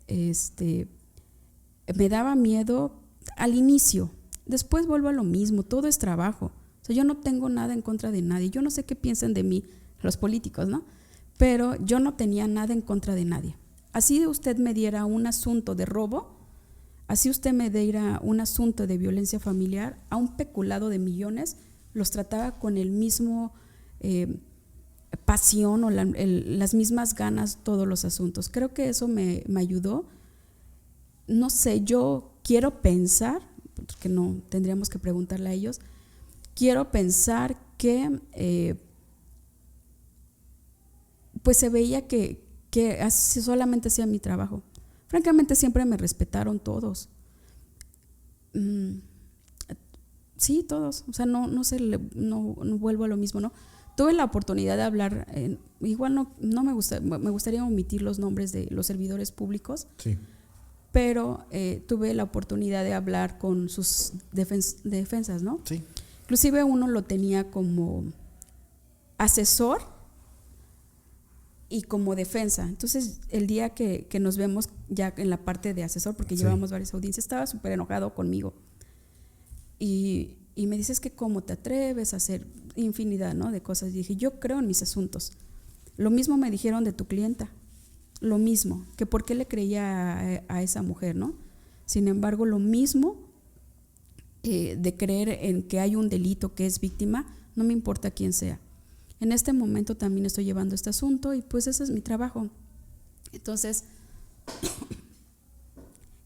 Speaker 2: Me daba miedo al inicio, después vuelvo a lo mismo, todo es trabajo. O sea, yo no tengo nada en contra de nadie, yo no sé qué piensan de mí los políticos, ¿no? Pero yo no tenía nada en contra de nadie. Así usted me diera un asunto de robo, así usted me diera un asunto de violencia familiar, a un peculado de millones, los trataba con el mismo pasión o las mismas ganas, todos los asuntos. Creo que eso me ayudó. No sé, yo quiero pensar, porque no tendríamos que preguntarle a ellos, quiero pensar que pues se veía que así solamente hacía mi trabajo. Francamente siempre me respetaron todos. Sí, todos. O sea, no vuelvo a lo mismo, ¿no? Tuve la oportunidad de hablar, igual no me gustaría omitir los nombres de los servidores públicos.
Speaker 1: Sí.
Speaker 2: Pero tuve la oportunidad de hablar con sus defensas, ¿no?
Speaker 1: Sí.
Speaker 2: Inclusive uno lo tenía como asesor y como defensa. Entonces, el día que nos vemos ya en la parte de asesor, porque sí, llevamos varias audiencias, estaba súper enojado conmigo. Y me dices que cómo te atreves a hacer infinidad, ¿no?, de cosas. Y dije, yo creo en mis asuntos. Lo mismo me dijeron de tu clienta. Lo mismo, que por qué le creía a esa mujer, ¿no? Sin embargo, lo mismo de creer en que hay un delito, que es víctima, no me importa quién sea. En este momento también estoy llevando este asunto y pues ese es mi trabajo. Entonces,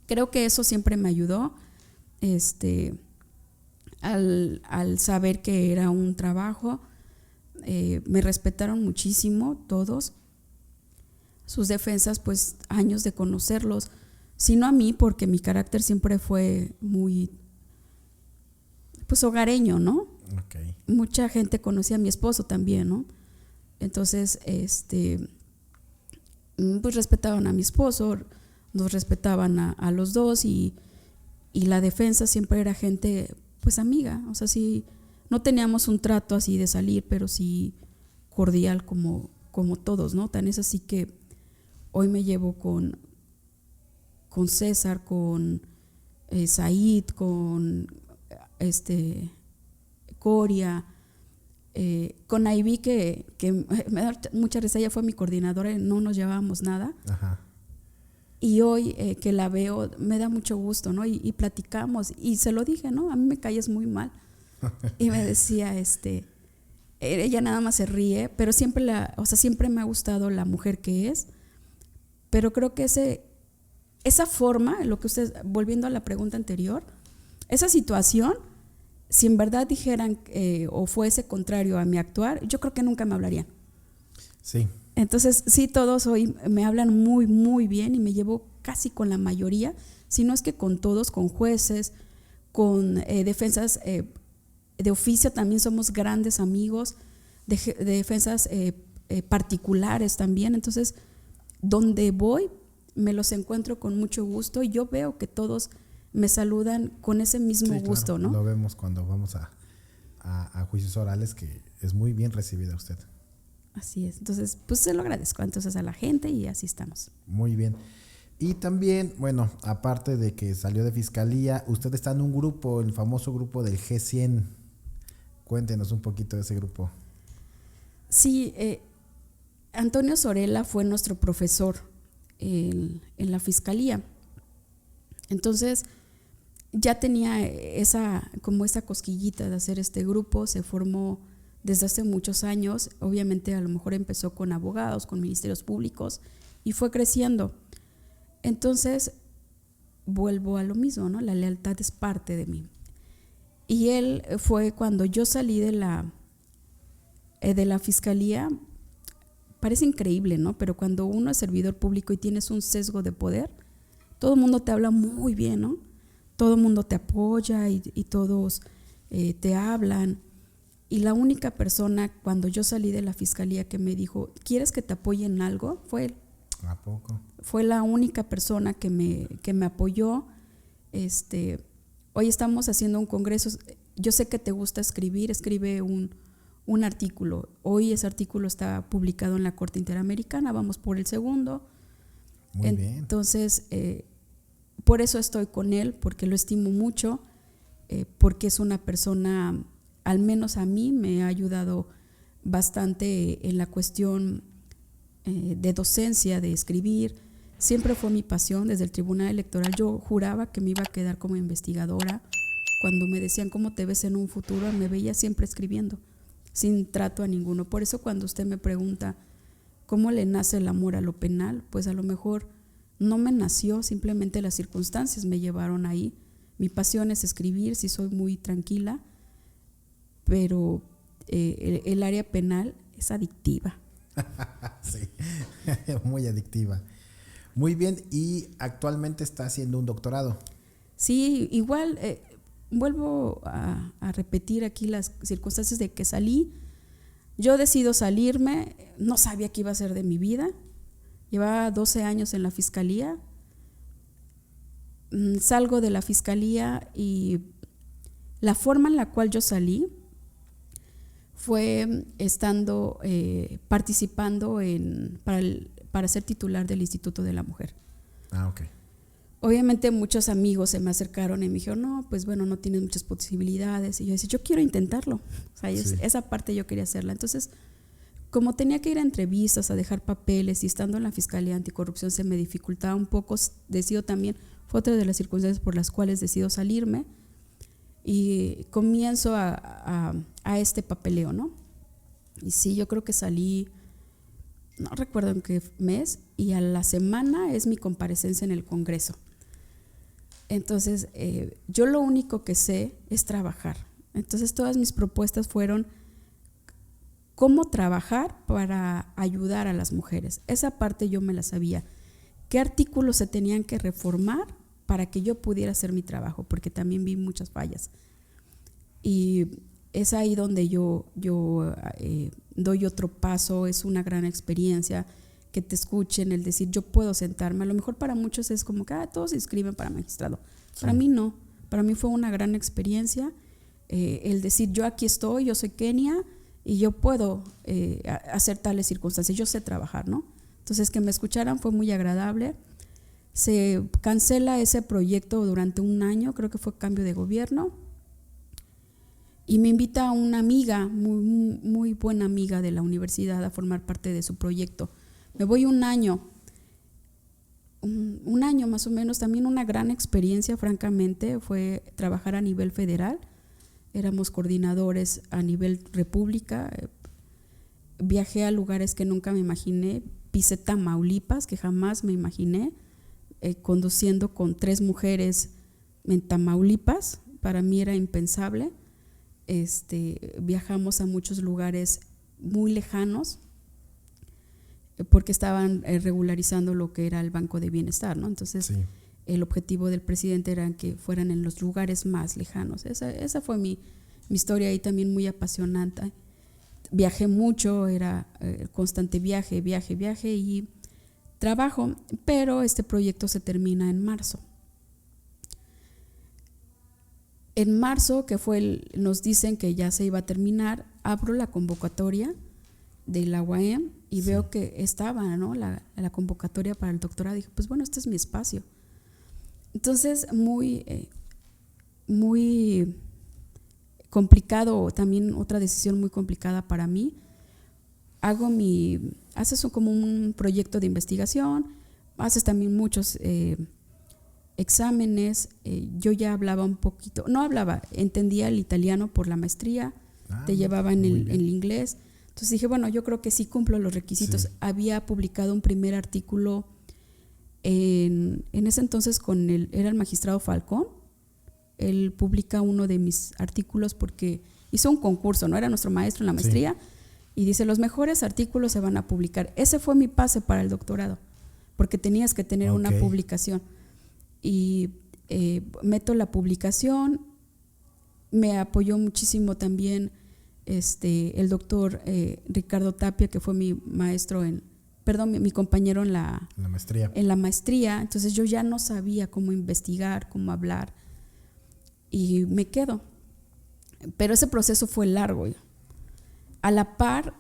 Speaker 2: creo que eso siempre me ayudó, al saber que era un trabajo. Me respetaron muchísimo todos. Sus defensas, pues años de conocerlos, sino a mí, porque mi carácter siempre fue muy, pues hogareño, ¿no?
Speaker 1: Okay.
Speaker 2: Mucha gente conocía a mi esposo también, ¿no? Entonces, pues respetaban a mi esposo, nos respetaban a los dos, y la defensa siempre era gente, pues amiga. O sea, sí, no teníamos un trato así de salir, pero sí cordial como todos, ¿no? Tan es así que hoy me llevo con César, con Said, con Coria, con Ivy, que me da mucha risa. Ella fue mi coordinadora y no nos llevábamos nada.
Speaker 1: Ajá.
Speaker 2: Y hoy que la veo me da mucho gusto, ¿no? Y platicamos, y se lo dije, ¿no? A mí me caes muy mal. Y me decía, ella nada más se ríe, pero siempre me ha gustado la mujer que es. Pero creo que esa forma, lo que usted, volviendo a la pregunta anterior, esa situación, si en verdad dijeran o fuese contrario a mi actuar, yo creo que nunca me hablarían.
Speaker 1: Sí.
Speaker 2: Entonces, sí, todos hoy me hablan muy, muy bien y me llevo casi con la mayoría, si no es que con todos, con jueces, con defensas de oficio, también somos grandes amigos, de defensas particulares también. Entonces, donde voy, me los encuentro con mucho gusto y yo veo que todos me saludan con ese mismo gusto,
Speaker 1: claro,
Speaker 2: ¿no?
Speaker 1: lo vemos cuando vamos a juicios orales, que es muy bien recibida usted.
Speaker 2: Así es. Entonces, pues se lo agradezco entonces a la gente y así estamos.
Speaker 1: Muy bien. Y también, bueno, aparte de que salió de fiscalía, usted está en un grupo, el famoso grupo del G100. Cuéntenos un poquito de ese grupo.
Speaker 2: Sí, Antonio Sorella fue nuestro profesor en la fiscalía. Entonces, ya tenía esa cosquillita de hacer este grupo, se formó desde hace muchos años. Obviamente a lo mejor empezó con abogados, con ministerios públicos y fue creciendo. Entonces vuelvo a lo mismo, ¿no? La lealtad es parte de mí. Y él fue cuando yo salí de la fiscalía. Parece increíble, ¿no? Pero cuando uno es servidor público y tienes un sesgo de poder, todo el mundo te habla muy bien, ¿no? Todo el mundo te apoya y todos te hablan. Y la única persona cuando yo salí de la fiscalía que me dijo, ¿quieres que te apoye en algo? Fue él.
Speaker 1: ¿A poco?
Speaker 2: Fue la única persona que me apoyó. Hoy estamos haciendo un congreso. Yo sé que te gusta escribir, escribe un artículo. Hoy ese artículo está publicado en la Corte Interamericana, vamos por el segundo.
Speaker 1: Muy bien.
Speaker 2: Entonces, por eso estoy con él, porque lo estimo mucho, porque es una persona, al menos a mí, me ha ayudado bastante en la cuestión de docencia, de escribir. Siempre fue mi pasión desde el Tribunal Electoral. Yo juraba que me iba a quedar como investigadora. Cuando me decían cómo te ves en un futuro, me veía siempre escribiendo, sin trato a ninguno. Por eso cuando usted me pregunta cómo le nace el amor a lo penal, pues a lo mejor no me nació, simplemente las circunstancias me llevaron ahí. Mi pasión es escribir, sí soy muy tranquila, pero el área penal es adictiva.
Speaker 1: Sí, muy adictiva. Muy bien, y actualmente está haciendo un doctorado.
Speaker 2: Sí, igual vuelvo a repetir aquí las circunstancias de que salí. Yo decido salirme, no sabía qué iba a ser de mi vida. Llevaba 12 años en la fiscalía. Salgo de la fiscalía y la forma en la cual yo salí fue estando participando para ser titular del Instituto de la Mujer.
Speaker 1: Ah, ok.
Speaker 2: Obviamente muchos amigos se me acercaron y me dijeron, no, pues bueno, no tienes muchas posibilidades. Y yo decía, yo quiero intentarlo. O sea,
Speaker 1: Sí.
Speaker 2: esa parte yo quería hacerla. Entonces, como tenía que ir a entrevistas, a dejar papeles y estando en la Fiscalía Anticorrupción se me dificultaba un poco, decido también, fue otra de las circunstancias por las cuales decido salirme y comienzo a este papeleo, ¿no? Y sí, yo creo que salí, no recuerdo en qué mes, y a la semana es mi comparecencia en el Congreso. Entonces, yo lo único que sé es trabajar. Entonces, todas mis propuestas fueron cómo trabajar para ayudar a las mujeres. Esa parte yo me la sabía. ¿Qué artículos se tenían que reformar para que yo pudiera hacer mi trabajo? Porque también vi muchas fallas. Y es ahí donde yo doy otro paso. Es una gran experiencia que te escuchen, el decir yo puedo sentarme. A lo mejor para muchos es como que todos se inscriben para magistrado. Sí. Para mí no. Para mí fue una gran experiencia el decir yo aquí estoy, yo soy Kenia y yo puedo hacer tales circunstancias, yo sé trabajar, ¿no? Entonces que me escucharan fue muy agradable. Se cancela ese proyecto durante un año, creo que fue cambio de gobierno, y me invita a una amiga, muy, muy buena amiga de la universidad, a formar parte de su proyecto. Me voy un año más o menos, también una gran experiencia, francamente, fue trabajar a nivel federal. Éramos coordinadores a nivel república, viajé a lugares que nunca me imaginé, pisé Tamaulipas, que jamás me imaginé, conduciendo con 3 mujeres en Tamaulipas. Para mí era impensable. Viajamos a muchos lugares muy lejanos porque estaban regularizando lo que era el Banco de Bienestar, ¿no? Entonces, sí, el objetivo del presidente era que fueran en los lugares más lejanos. Esa fue mi historia, y también muy apasionante. Viajé mucho, era constante viaje y trabajo, pero este proyecto se termina en marzo. En marzo, que nos dicen que ya se iba a terminar, abro la convocatoria de la UAM y sí, veo que estaba, ¿no?, la convocatoria para el doctorado. Dije, pues bueno, este es mi espacio. Entonces, muy complicado, también otra decisión muy complicada para mí. Haces como un proyecto de investigación, haces también muchos exámenes. Yo ya hablaba un poquito, entendía el italiano por la maestría, te llevaban el inglés. Entonces dije, bueno, yo creo que sí cumplo los requisitos. Sí. Había publicado un primer artículo en ese entonces era el magistrado Falcón. Él publica uno de mis artículos porque hizo un concurso, ¿no? Era nuestro maestro en la maestría. Sí. Y dice, los mejores artículos se van a publicar. Ese fue mi pase para el doctorado, porque tenías que tener una publicación. Y meto la publicación. Me apoyó muchísimo también el doctor Ricardo Tapia, que fue mi maestro mi compañero en la maestría. Entonces yo ya no sabía cómo investigar, cómo hablar, y me quedo. Pero ese proceso fue largo. A la par,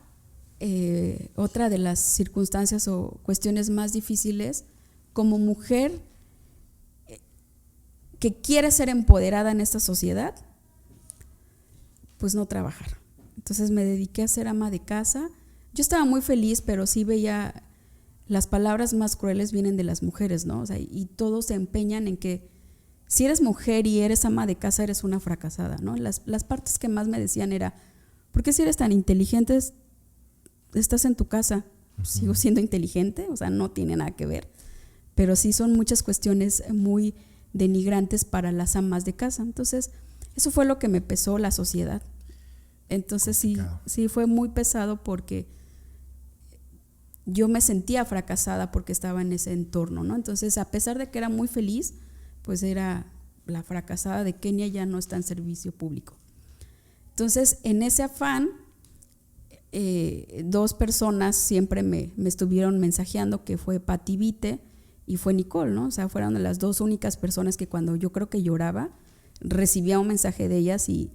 Speaker 2: otra de las circunstancias o cuestiones más difíciles, como mujer que quiere ser empoderada en esta sociedad, pues no trabajar. Entonces me dediqué a ser ama de casa. Yo estaba muy feliz, pero sí veía las palabras más crueles vienen de las mujeres, ¿no? O sea, y todos se empeñan en que si eres mujer y eres ama de casa, eres una fracasada, ¿no? Las partes que más me decían era, ¿por qué si eres tan inteligente estás en tu casa? Uh-huh. Sigo siendo inteligente, o sea, no tiene nada que ver. Pero sí son muchas cuestiones muy denigrantes para las amas de casa. Entonces, eso fue lo que me pesó la sociedad. Entonces sí fue muy pesado, porque yo me sentía fracasada porque estaba en ese entorno, ¿no? Entonces, a pesar de que era muy feliz, pues era la fracasada de Kenia, ya no está en servicio público. Entonces, en ese afán, 2 personas siempre me estuvieron mensajeando, que fue Pati Vite y fue Nicole, ¿no? O sea, fueron las 2 únicas personas que cuando yo creo que lloraba, recibía un mensaje de ellas. Y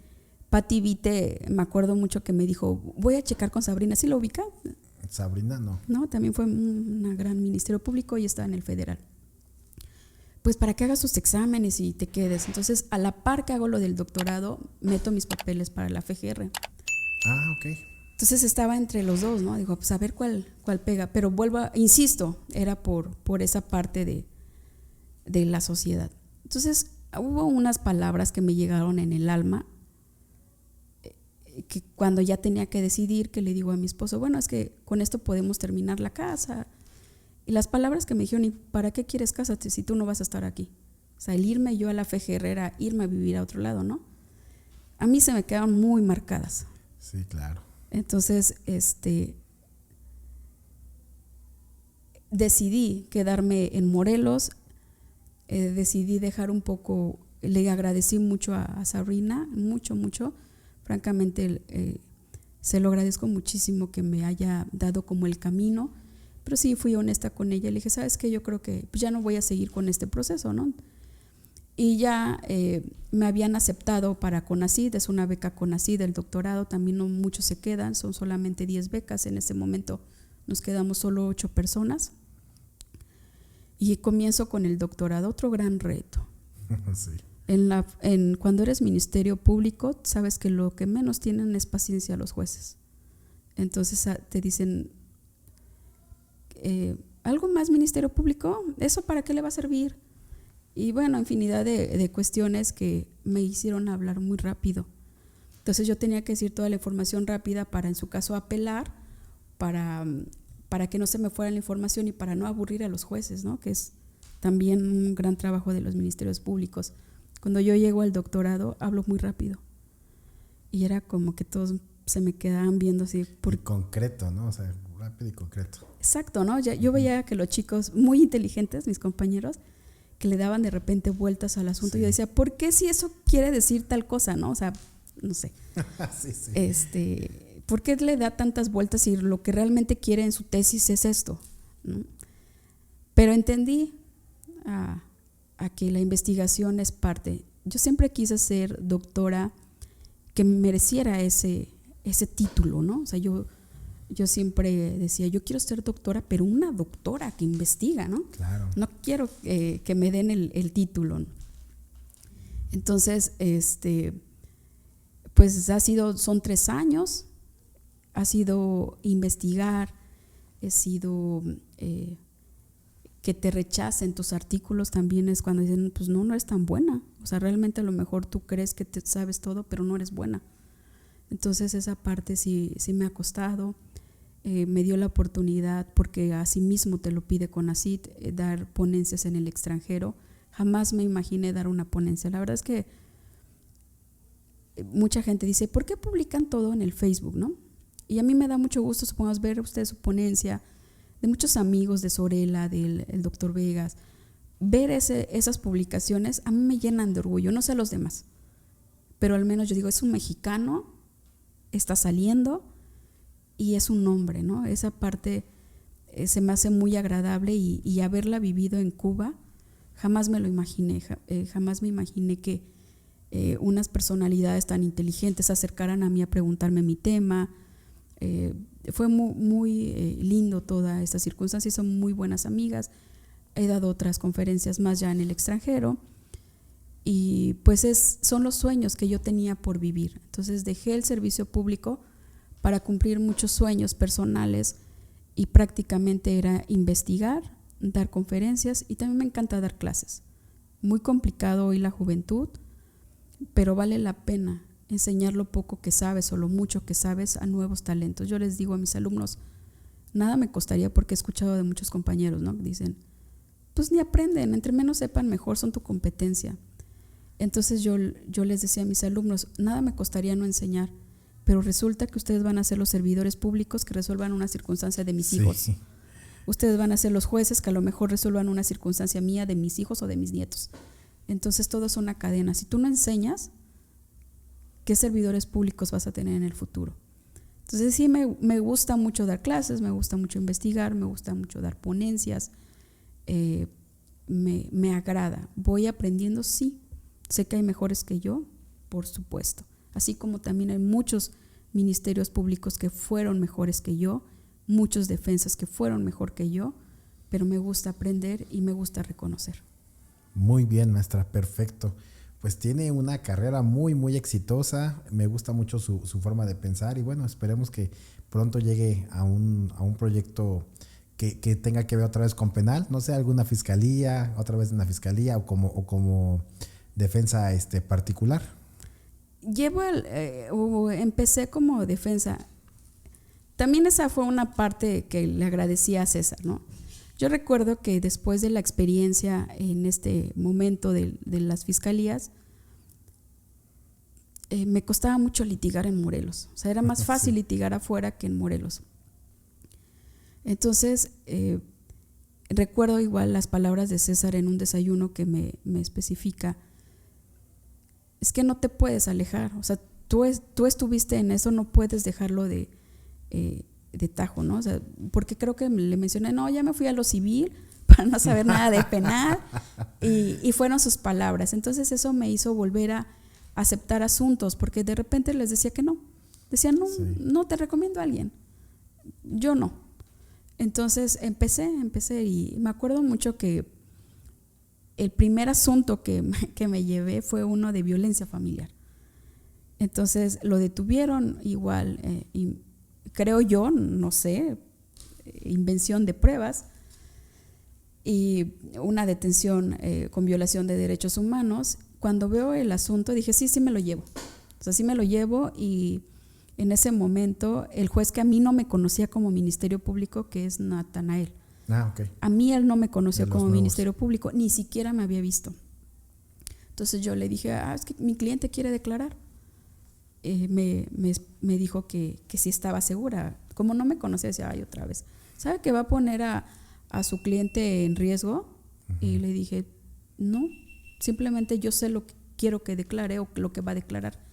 Speaker 2: Pati Vite, me acuerdo mucho que me dijo, voy a checar con Sabrina. ¿Sí lo ubica?
Speaker 1: Sabrina, no.
Speaker 2: No, también fue una gran ministerio público y está en el federal. Pues para que hagas tus exámenes y te quedes. Entonces, a la par que hago lo del doctorado, meto mis papeles para la FGR.
Speaker 1: Ok.
Speaker 2: Entonces estaba entre los dos, ¿no? Digo, pues a ver cuál pega. Pero insisto, era por esa parte de la sociedad. Entonces, hubo unas palabras que me llegaron en el alma, que cuando ya tenía que decidir, que le digo a mi esposo, bueno, es que con esto podemos terminar la casa. Y las palabras que me dijeron, ¿y para qué quieres casarte si tú no vas a estar aquí? O sea, el irme yo a la FGR era irme a vivir a otro lado, ¿no? A mí se me quedaron muy marcadas.
Speaker 1: Sí, claro.
Speaker 2: Entonces, decidí quedarme en Morelos, decidí dejar un poco, le agradecí mucho a Sabrina, mucho, francamente se lo agradezco muchísimo que me haya dado como el camino, pero sí fui honesta con ella, le dije, ¿sabes qué? Yo creo que pues ya no voy a seguir con este proceso, ¿no? Y ya me habían aceptado para CONACYT, es una beca CONACYT del doctorado, también no muchos se quedan, son solamente 10 becas, en este momento nos quedamos solo 8 personas. Y comienzo con el doctorado, otro gran reto. Sí. Cuando eres ministerio público, sabes que lo que menos tienen es paciencia los jueces. Entonces te dicen, ¿algo más ministerio público? ¿Eso para qué le va a servir? Y bueno, infinidad de cuestiones que me hicieron hablar muy rápido. Entonces yo tenía que decir toda la información rápida para, en su caso, apelar, para que no se me fuera la información y para no aburrir a los jueces, ¿no? Que es también un gran trabajo de los ministerios públicos. Cuando yo llego al doctorado, hablo muy rápido. Y era como que todos se me quedaban viendo así.
Speaker 1: Y concreto, ¿no? O sea, rápido y concreto.
Speaker 2: Exacto, ¿no? Yo veía que los chicos muy inteligentes, mis compañeros, que le daban de repente vueltas al asunto. Sí. Yo decía, ¿por qué si eso quiere decir tal cosa, no? O sea, no sé.
Speaker 1: Sí, sí.
Speaker 2: ¿Por qué le da tantas vueltas si lo que realmente quiere en su tesis es esto, ¿no? Pero entendí a que la investigación es parte. Yo siempre quise ser doctora que mereciera ese título, ¿no? O sea, yo siempre decía, yo quiero ser doctora, pero una doctora que investiga, ¿no?
Speaker 1: Claro.
Speaker 2: No quiero que me den el título. Entonces, pues son 3 años, ha sido investigar, he sido que te rechacen tus artículos, también es cuando dicen, pues no eres tan buena. O sea, realmente a lo mejor tú crees que te sabes todo, pero no eres buena. Entonces esa parte sí me ha costado. Me dio la oportunidad, porque así mismo te lo pide CONACYT, dar ponencias en el extranjero. Jamás me imaginé dar una ponencia. La verdad es que mucha gente dice, ¿por qué publican todo en el Facebook, no? Y a mí me da mucho gusto, supongamos, ver ustedes su ponencia, de muchos amigos de Sorella, del doctor Vegas. Ver esas publicaciones a mí me llenan de orgullo, no sé a los demás, pero al menos yo digo, es un mexicano, está saliendo y es un hombre, ¿no? Esa parte se me hace muy agradable, y haberla vivido en Cuba, jamás me lo imaginé, jamás me imaginé que unas personalidades tan inteligentes se acercaran a mí a preguntarme mi tema. Fue muy lindo toda esta circunstancia, y son muy buenas amigas. He dado otras conferencias más ya en el extranjero, y pues son los sueños que yo tenía por vivir. Entonces dejé el servicio público para cumplir muchos sueños personales, y prácticamente era investigar, dar conferencias, y también me encanta dar clases. Muy complicado hoy la juventud, pero vale la pena enseñar lo poco que sabes o lo mucho que sabes a nuevos talentos. Yo les digo a mis alumnos, nada me costaría, porque he escuchado de muchos compañeros, ¿no? Dicen, pues ni aprenden, entre menos sepan mejor, son tu competencia. Entonces yo les decía a mis alumnos, nada me costaría no enseñar, pero resulta que ustedes van a ser los servidores públicos que resuelvan una circunstancia de mis hijos.
Speaker 1: Sí.
Speaker 2: Ustedes van a ser los jueces que a lo mejor resuelvan una circunstancia mía, de mis hijos o de mis nietos. Entonces todo es una cadena. Si tú no enseñas, ¿qué servidores públicos vas a tener en el futuro? Entonces sí me gusta mucho dar clases, me gusta mucho investigar, me gusta mucho dar ponencias, me agrada. Voy aprendiendo, sí. Sé que hay mejores que yo, por supuesto. Así como también hay muchos ministerios públicos que fueron mejores que yo, muchos defensas que fueron mejor que yo, pero me gusta aprender y me gusta reconocer.
Speaker 1: Muy bien, maestra, perfecto. Pues tiene una carrera muy, muy exitosa. Me gusta mucho su forma de pensar, y bueno, esperemos que pronto llegue a un proyecto que tenga que ver otra vez con penal, no sé, alguna fiscalía, otra vez en la fiscalía, o como defensa particular.
Speaker 2: Empecé como defensa. También esa fue una parte que le agradecí a César, ¿no? Yo recuerdo que después de la experiencia en este momento de las fiscalías, me costaba mucho litigar en Morelos. O sea, era más fácil litigar afuera que en Morelos. Entonces, recuerdo igual las palabras de César en un desayuno que me especifica. Es que no te puedes alejar. O sea, tú estuviste en eso, no puedes dejarlo de tajo, ¿no? O sea, porque creo que le mencioné, no, ya me fui a lo civil para no saber nada de penal, y fueron sus palabras. Entonces eso me hizo volver a aceptar asuntos, porque de repente les decía que no. Decían, no, sí, no, te recomiendo a alguien. Yo no. Entonces empecé, y me acuerdo mucho que el primer asunto que me llevé fue uno de violencia familiar. Entonces lo detuvieron igual, y creo yo, no sé, invención de pruebas, y una detención con violación de derechos humanos. Cuando veo el asunto dije, sí me lo llevo. O sea, sí me lo llevo, y en ese momento el juez, que a mí no me conocía como Ministerio Público, que es Natanael,
Speaker 1: Ok.
Speaker 2: A mí él no me conoció
Speaker 1: De los
Speaker 2: como
Speaker 1: nuevos.
Speaker 2: Ministerio Público, ni siquiera me había visto. Entonces yo le dije, es que mi cliente quiere declarar. Me dijo que sí estaba segura. Como no me conocía, decía, ay, otra vez. ¿Sabe que va a poner a su cliente en riesgo? Y le dije, no, simplemente yo sé lo que quiero que declare o lo que va a declarar.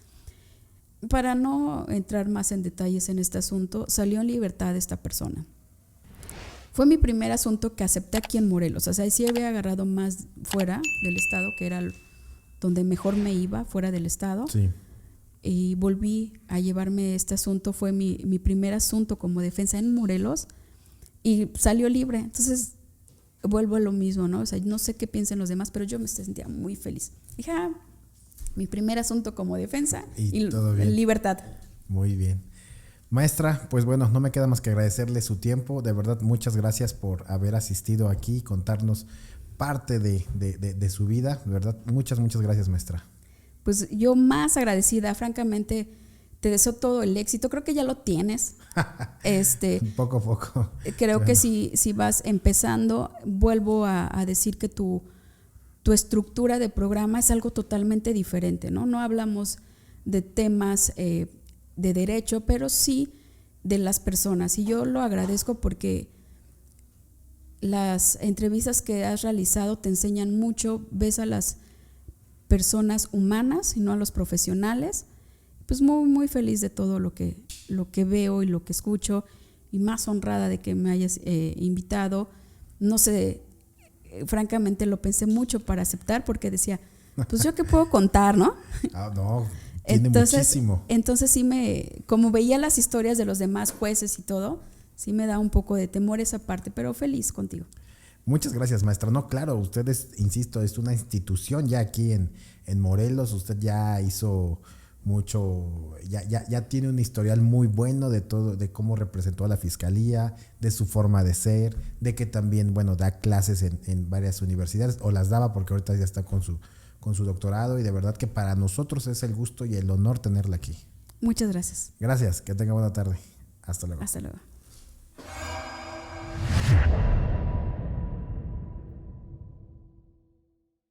Speaker 2: Para no entrar más en detalles en este asunto, salió en libertad esta persona. Fue mi primer asunto que acepté aquí en Morelos. O sea, sí había agarrado más fuera del estado, que era donde mejor me iba, fuera del estado.
Speaker 1: Sí.
Speaker 2: Y volví a llevarme este asunto. Fue mi primer asunto como defensa en Morelos y salió libre. Entonces vuelvo a lo mismo, ¿no? O sea, no sé qué piensan los demás, pero yo me sentía muy feliz. Dije, mi primer asunto como defensa y
Speaker 1: todo bien.
Speaker 2: libertad.
Speaker 1: Muy bien. Maestra, pues bueno, no me queda más que agradecerle su tiempo. De verdad, muchas gracias por haber asistido aquí y contarnos parte de su vida. De verdad, muchas gracias, maestra.
Speaker 2: Pues yo más agradecida, francamente, te deseo todo el éxito. Creo que ya lo tienes.
Speaker 1: Poco a poco.
Speaker 2: Creo que si vas empezando, vuelvo a decir que tu estructura de programa es algo totalmente diferente, ¿no? No hablamos de temas de derecho, pero sí de las personas. Y yo lo agradezco porque las entrevistas que has realizado te enseñan mucho, ves a las personas humanas y no a los profesionales. Pues muy feliz de todo lo que veo y lo que escucho, y más honrada de que me hayas invitado. No sé, francamente lo pensé mucho para aceptar, porque decía, pues yo qué puedo contar, ¿no?
Speaker 1: No, tiene muchísimo.
Speaker 2: Entonces sí como veía las historias de los demás jueces y todo, sí me da un poco de temor esa parte, pero feliz contigo.
Speaker 1: Muchas gracias, maestra. No, claro, ustedes, insisto, es una institución ya aquí en Morelos. Usted ya hizo mucho, ya tiene un historial muy bueno de todo, de cómo representó a la fiscalía, de su forma de ser, de que también, bueno, da clases en varias universidades, o las daba porque ahorita ya está con su doctorado, y de verdad que para nosotros es el gusto y el honor tenerla aquí.
Speaker 2: Muchas gracias.
Speaker 1: Gracias, que tenga buena tarde. Hasta luego.
Speaker 2: Hasta luego.